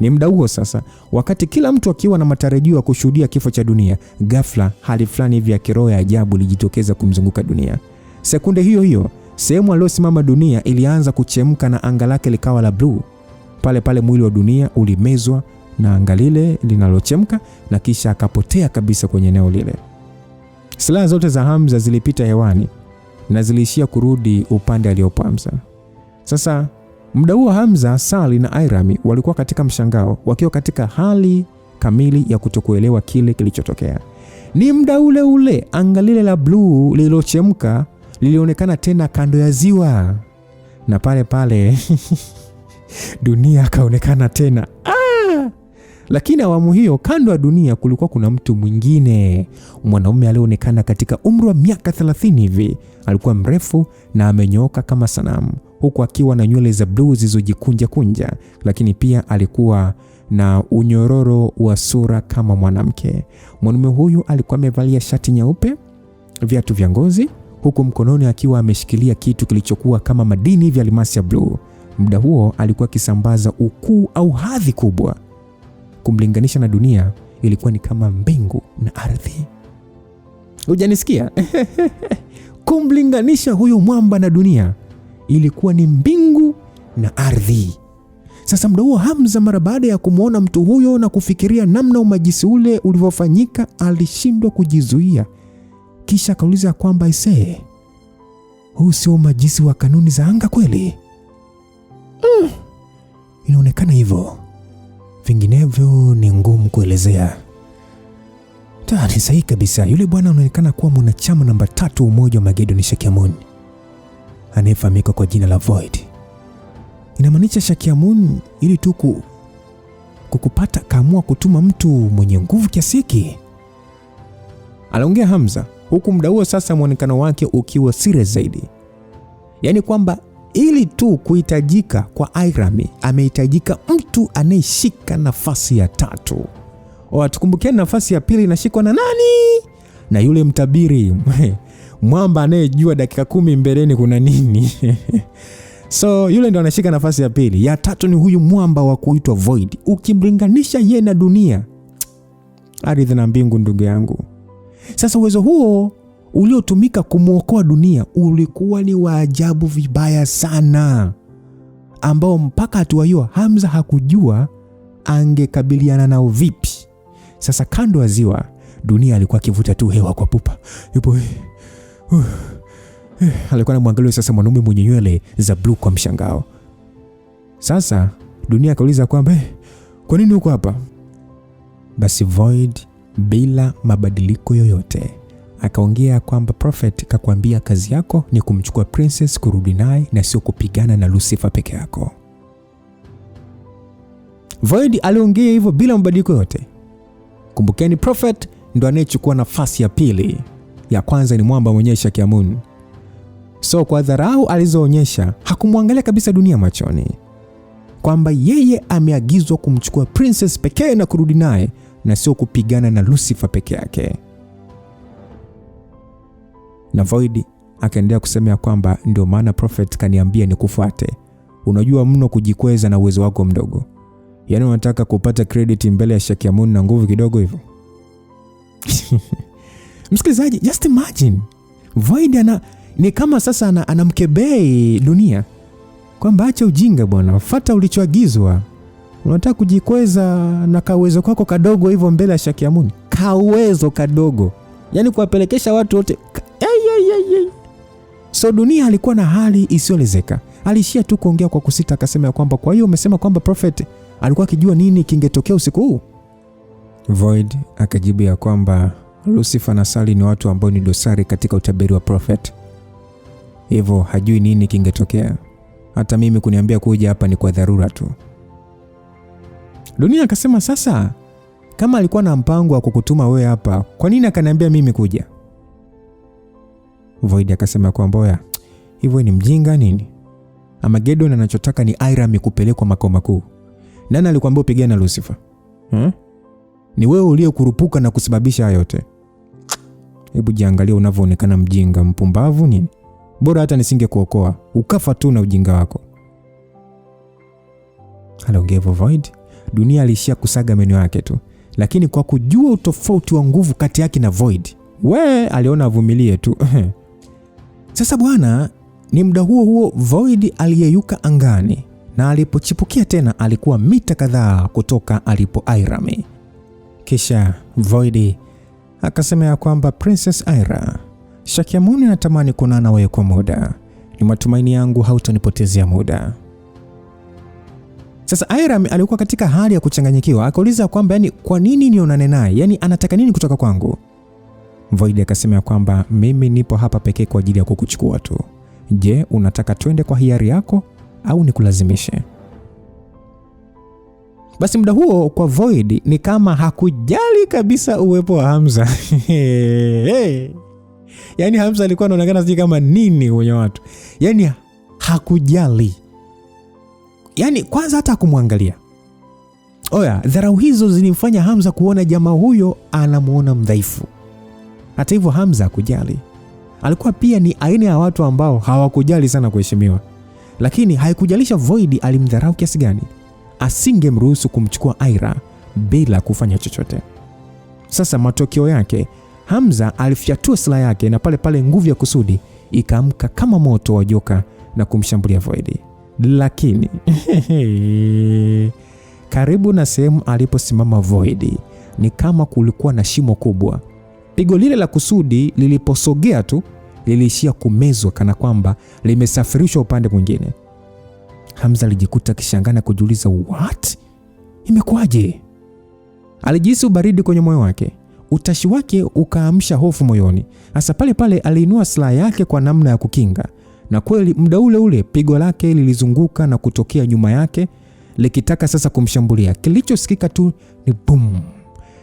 A: Ni muda huo sasa, wakati kila mtu akiwa na matarajio ya kushuhudia kifo cha Dunia, ghafla hali fulani hivi ya kiroho ya ajabu ilijitokeza kumzunguka Dunia. Sekunde hiyo hiyo, sehemu aliyosimama Dunia ilianza kuchemka na anga lake likawa la blue. Pale pale mwili wa Dunia ulimezwa na anga lile linalochemka na kisha akapotea kabisa kwenye eneo lile. Silaha zote za Hamza zilipita hewani na ziliishia kurudi upande aliopo Hamza. Sasa muda huo Hamza, Sally na Irami walikuwa katika mshangao, wakiwa katika hali kamili ya kutokuelewa kile kilichotokea. Ni muda ule ule anga lile la blue lililochemka lilionekana tena kando ya ziwa, na pale pale Dunia akaonekana tena. Lakini awamu hiyo kando ya Dunia kulikuwa kuna mtu mwingine, mwanaume alionekana katika umri wa miaka 30 hivi. Alikuwa mrefu na amenyooka kama sanamu, huku akiwa na nywele za blue zilizojikunja kunja, lakini pia alikuwa na unyororo wa sura kama mwanamke. Mwanaume huyu alikuwa amevalia shati nyeupe, viatu vya ngozi, huku mkononi akiwa ameshikilia kitu kilichokuwa kama madini vya almasi ya blue. Muda huo alikuwa akisambaza ukuu au hadhi kubwa. Kumlinganisha na Dunia ilikuwa ni kama mbingu na ardhi. Hujanisikia? Kumlinganisha huyu mwamba na Dunia ilikuwa ni mbingu na ardhi. Sasa muda huo Hamza, mara baada ya kumuona mtu huyo na kufikiria namna umajisi ule ulivyofanyika, alishindwa kujizuia. Kisha akauliza kwamba huu sio umajisi wa kanuni za anga kweli? Inaonekana hivyo, vinginevyo ni ngumu kuelezea. Ni sahihi kabisa, yule bwana anaonekana kuwa mwanachama namba 3 umoja wa Magedon Shakyamuni, anayefahamika kwa jina la Void. Inamaanisha Shakyamuni ili tu kukupata kaamua kutuma mtu mwenye nguvu kiasi hiki? Aliongea Hamza, huku muda huo sasa muonekano wake ukiwa serious zaidi. Yaani kwamba ili tu kuhitajika kwa Irami, amehitajika mtu anayeshika nafasi ya 3. Tukumbukeni nafasi ya pili inashikwa na nani? Na yule mtabiri mwamba anayejua dakika 10 mbeleni kuna nini. So yule ndo anashika nafasi ya pili. Ya 3 ni huyu mwamba wa kuitwa Void. Ukimlinganisha yeye na dunia, ardhi na mbingu, ndugu yangu. Sasa uwezo huo uliotumika kumuokoa dunia ulikuwa ni wa ajabu vibaya sana, ambao mpaka hatua hiyo Hamza hakujua angekabiliana nao vipi. Sasa kando ya ziwa, dunia alikuwa akivuta tu hewa kwa pupa. Yupo alikuwa anamwangalia sasa mwanaume mwenye nywele za blue kwa mshangao. Sasa dunia akauliza kwamba kwa nini uko hapa? Basi Void bila mabadiliko yoyote akaongea kwamba Prophet kakwambia kazi yako ni kumchukua Princess kurudi naye na sio kupigana na Lucifer peke yako. Void aliongea hivyo bila mabadiliko yote. Kumbukeni Prophet ndo anayechukua nafasi ya pili. Ya kwanza ni mwamba mwenyewe Shakyamuni. So kwa dharau alizoonyesha hakumwangalia kabisa dunia machoni, kwamba yeye ameagizwa kumchukua Princess pekee na kurudi naye na sio kupigana na Lucifer peke yake. Na Void akaendelea kusema kwamba ndio maana Prophet kaniambia nikufuate. Unajua mno kujikweza na uwezo wako mdogo. Yaani unataka kupata credit mbele ya Shakyamuni na nguvu kidogo hivyo. Msikilizaji, just imagine. Void ni kama sasa anamkebei dunia kwamba acha ujinga bwana, fuata ulichoagizwa. Unataka kujikweza na kauwezo kwako kadogo hivyo mbele ya Shakyamuni. Kauwezo kadogo. Yaani kuwapelekesha watu wote. So dunia alikuwa na hali isiyoelezeka. Alishia tu kuongea kwa kusita, akasema kwamba kwa hiyo umesema kwamba Prophet alikuwa akijua nini kingetokea usiku huu? Void akajibu ya kwamba Lucifer na Sally ni watu ambao ni dosari katika utabiri wa Prophet. Hivyo hajui nini kingetokea. Hata mimi kuniambia kuja hapa ni kwa dharura tu. Dunia akasema sasa kama alikuwa na mpango wa kukutuma wewe hapa, kwa nini akaniambia mimi kuja? Void akasema kwamba hivyo ni mjinga nini? Armageddon anachotaka ni Irami kupelekwa makao makuu. Nani alikwambia upigane na Lucifer? Ni wewe uliyekurupuka na kusababisha yote. Hebu jiangalia unavyoonekana mjinga, mpumbavu nini? Bora hata nisingekuokoa, ukafa tu na ujinga wako. Aliongea Void. Dunia alishia kusaga meno yake tu, lakini kwa kujua utofauti wa nguvu kati yake na Void, aliona avumilie tu. Sasa bwana, ni muda huo Void aliyeyuka angani, na alipochipukia tena alikuwa mita kadhaa kutoka alipo Irami. Kisha Void akasema ya kwamba Princess Ira, Shakyamuni natamani kuonana na wewe kwa muda. Ni matumaini yangu hautanipotezea muda. Sasa Irami alikuwa katika hali ya kuchanganyikiwa, akauliza kwamba kwa nini nionane naye? Yaani anataka nini kutoka kwangu? Void akasema kwamba mimi nipo hapa pekee kwa ajili ya kukuchukua tu. Je, unataka twende kwa hiari yako au nikulazimishe? Basi muda huo kwa Void ni kama hakujali kabisa uwepo wa Hamza. Yaani Hamza alikuwa anaonekana siji kama nini kwenye watu. Yaani hakujali. Yaani kwanza hata kumwangalia. Dharau hizo zilimfanya Hamza kuona jamaa huyo anamuona mdhaifu. Hata hivyo Hamza hakujali. Alikuwa pia ni aina ya watu ambao hawakujali sana kuheshimiwa. Lakini haikujalisha Void alimdharau kiasi gani, asingemruhusu kumchukua Ira bila kufanya chochote. Sasa matokeo yake, Hamza alifyatua silaha yake na pale pale nguvu ya kusudi ikaamka kama moto wa joka na kumshambulia Void. Lakini karibu na sehemu aliposimama Void ni kama kulikuwa na shimo kubwa. Pigo lile la kusudi liliposogea tu liliishia kumezwa kana kwamba limesafirishwa upande mwingine. Hamza alijikuta kishangana kujiuliza what? Imekuwaje? Alijihisi ubaridi kwenye moyo wake. Utashi wake ukaamsha hofu moyoni. Hasa pale pale aliinua silaha yake kwa namna ya kukinga, Na kweli muda ule ule pigo lake lilizunguka na kutokea nyuma yake likitaka sasa kumshambulia. Kilichosikika tu ni boom.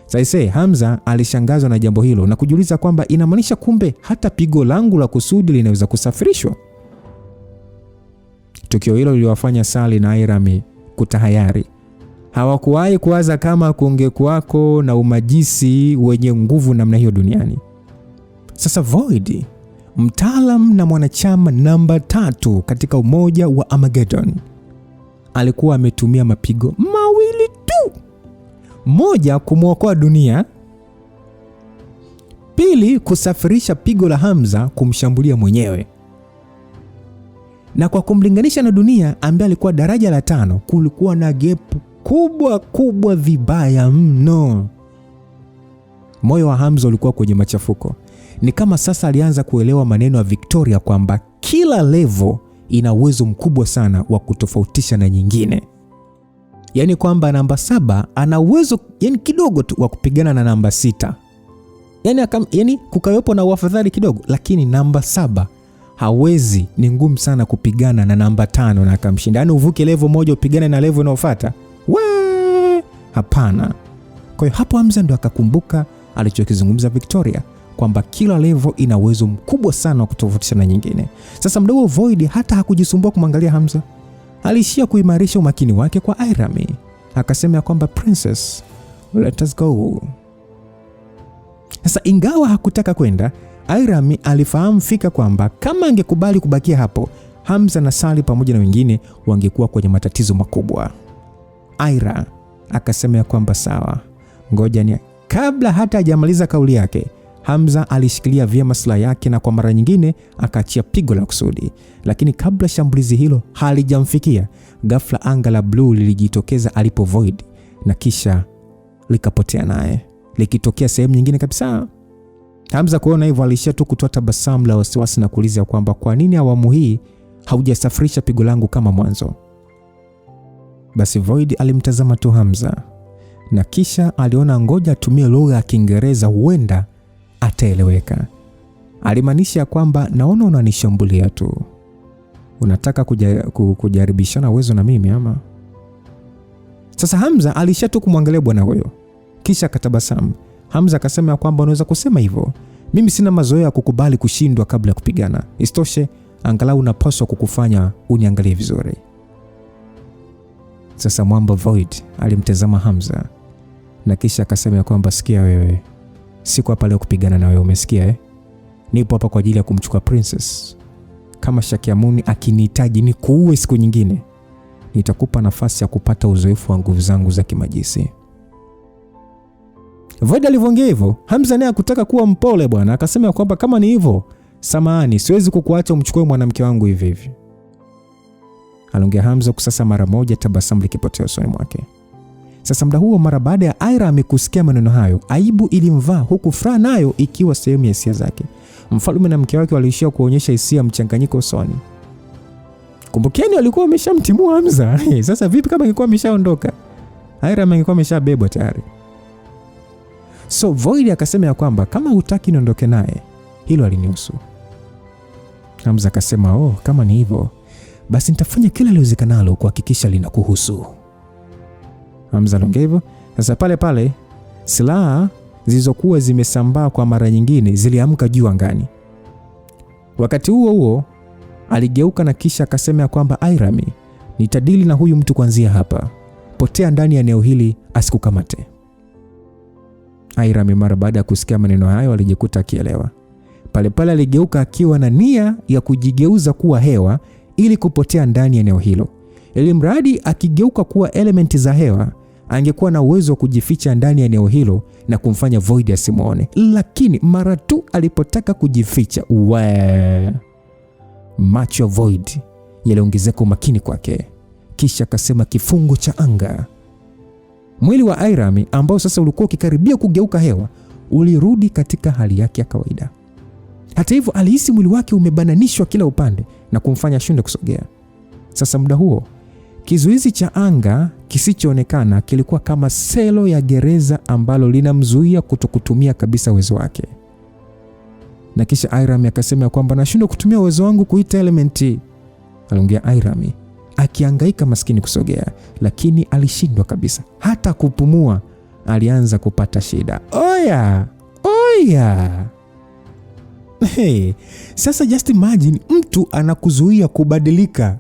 A: Sasa Hamza alishangazwa na jambo hilo na kujiuliza kwamba inamaanisha kumbe hata pigo langu la kusudi linaweza kusafirishwa. Tukio hilo liliwafanya Sally na Irami kutahayari. Hawakuwahi kuwaza kama kungekuwako na umajisi wenye nguvu namna hiyo duniani. Sasa Void, mtaalam na mwanachama namba 3 katika umoja wa Armageddon, alikuwa ametumia mapigo mawili tu. Moja, kumwokoa dunia. Pili, kusafirisha pigo la Hamza kumshambulia mwenyewe. Na kwa kumlinganisha na dunia ambaye alikuwa daraja la 5, kulikuwa na gap kubwa vibaya mno. Moyo wa Hamza ulikuwa kwenye machafuko. Ni kama sasa alianza kuelewa maneno ya Victoria kwamba kila level ina uwezo mkubwa sana wa kutofautisha na nyingine. Yaani kwamba namba 7 ana uwezo kidogo tu wa kupigana na namba 6. Yaani kukawepo na uafadhali kidogo, lakini namba 7 hawezi, ni ngumu sana kupigana na namba 5 na akamshinda. Yaani uvuke level moja upigane na level inayofuata. Hapana. Kwa hiyo hapo Hamza ndo akakumbuka alichokizungumza Victoria kwamba kila level ina uwezo mkubwa sana wa kutofautisha na nyingine. Sasa mdogo Void hata hakujisumbua kumwangalia Hamza. Alishia kuimarisha umakini wake kwa Irami. Akasema kwamba princess, let us go. Sasa ingawa hakutaka kwenda, Irami alifahamu fika kwamba kama angekubali kubakia hapo, Hamza na Sally pamoja na wengine wangekuwa kwenye matatizo makubwa. Ira akasema kwamba sawa, ngoja ni. Kabla hata hajamaliza kauli yake, Hamza alishikilia vyema silaha yake na kwa mara nyingine akaachia pigo la kusudi. Lakini kabla shambulizi hilo halijamfikia, ghafla anga la blue lilijitokeza alipo Void na kisha likapotea naye, likitokea sehemu nyingine kabisa. Hamza kuona hivyo alishia tu kutoa tabasamu la wasiwasi na kuuliza kwamba kwa nini awamu hii haujasafirisha pigo langu kama mwanzo. Basi Void alimtazama tu Hamza na kisha aliona ngoja atumie lugha ya Kiingereza huenda ataeleweka. Alimaanisha kwamba naona unanishambulia tu. Unataka kujaribishana uwezo na mimi ama? Sasa Hamza alisha tu kumwangalia bwana huyo. Kisha akatabasamu. Hamza akasema kwamba unaweza kusema hivyo. Mimi sina mazoea ya kukubali kushindwa kabla ya kupigana. Isitoshe, angalau unapaswa kukufanya uniangalie vizuri. Sasa mwamba Void alimtazama Hamza na kisha akasema kwamba sikia wewe, siku hapa leo kupigana na wewe, umesikia Nipo hapa kwa ajili ya kumchukua princess. Kama Shakyamuni akinihitaji ni kuue siku nyingine, nitakupa nafasi ya kupata uzoefu wa nguvu zangu za kimajisi. Void alivyoongea hivyo, Hamza naye hakutaka kuwa mpole bwana, akasema kwamba kama ni hivyo, samahani, siwezi kukuacha umchukue mwanamke wangu hivi hivi. Aliongea Hamza kusasa mara moja, tabasamu likipotea usoni mwake. Sasa muda huo, mara baada ya Ira amekusikia maneno hayo, aibu ilimvaa, huku furaha nayo ikiwa sehemu ya hisia zake. Mfalme na mke wake waliishia kuonyesha hisia mchanganyiko usoni. Kumbukeni walikuwa wameshamtimua Hamza. Sasa vipi kama angekuwa ameshaondoka? Ira angekuwa ameshabebwa tayari. So Void akasema kwamba kama hutaki niondoke naye, hilo alinihusu. Hamza akasema kama ni hivyo, basi nitafanya kila liwezekanalo kuhakikisha linakuhusu. Hamza aliongea hivyo. Sasa pale pale silaha zilizokuwa zimesambaa kwa mara nyingine ziliamka juu angani. Wakati huo huo aligeuka na kisha akasema kwamba Irami, nitadili na huyu mtu kuanzia hapa. Potea ndani ya eneo hili asikukamate. Irami mara baada ya kusikia maneno hayo alijikuta akielewa. Pale pale aligeuka akiwa na nia ya kujigeuza kuwa hewa ili kupotea ndani ya eneo hilo. Ili mradi akigeuka kuwa elementi za hewa, angekuwa na uwezo wa kujificha ndani ya eneo hilo na kumfanya Void asimuone. Lakini mara tu alipotaka kujificha, macho ya Void yaliongezeka umakini kwake. Kisha akasema kifungo cha anga. Mwili wa Irami ambao sasa ulikuwa ukikaribia kugeuka hewa, ulirudi katika hali yake ya kawaida. Hata hivyo alihisi mwili wake umebananishwa kila upande na kumfanya ashinde kusogea. Sasa muda huo, kizuizi cha anga kisichoonekana kilikuwa kama selo ya gereza ambalo linamzuia kutokutumia kabisa uwezo wake. Na kisha Iram akasema kwamba nashindwa kutumia uwezo wangu kuita elementi. Aliongea Iram akihangaika maskini kusogea, lakini alishindwa kabisa. Hata kupumua alianza kupata shida. Oya! Hey, sasa just imagine mtu anakuzuia kubadilika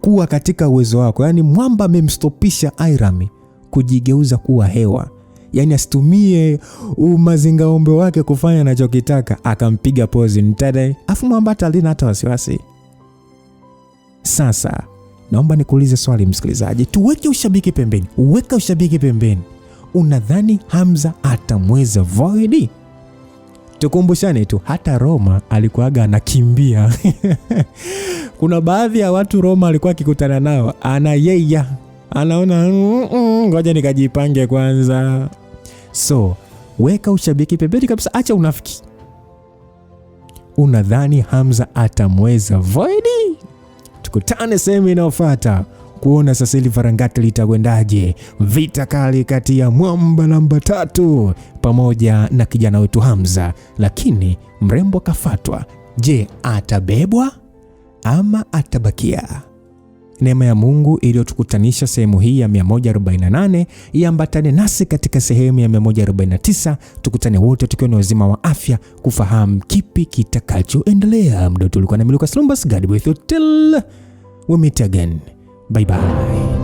A: kuwa katika uwezo wako. Yaani mwamba amemstopisha Iram kujigeuza kuwa hewa. Yaani asitumie mazingaombe wake kufanya anachokitaka, akampiga pozi mtede. Afu mwamba atalina hata wasiwasi. Sasa naomba nikuulize swali msikilizaji, tuweke ushabiki pembeni. Uweka ushabiki pembeni. Unadhani Hamza atamweza Void? Tukumbushane tu, hata Roma alikuwaga anakimbia. Kuna baadhi ya watu Roma alikuwa akikutana nao anayeya, anaona ngoja nikajipange kwanza. So weka ushabiki pembeni kabisa, acha unafiki. Unadhani Hamza atamweza Void? Tukutane sehemu inayofuata kuona sasa hili varangati litakwendaje. Vita kali kati ya mwamba namba 3 pamoja na kijana wetu Hamza, lakini mrembo kafatwa. Je, atabebwa ama atabakia? Neema ya Mungu iliyotukutanisha sehemu hii ya 148 iambatane nasi katika sehemu ya 149. Tukutane wote tukiwa na uzima wa afya kufahamu kipi kitakachoendelea. Mdo tulikuwa na Lucas Lumbas. God with you till we meet again. Bye bye.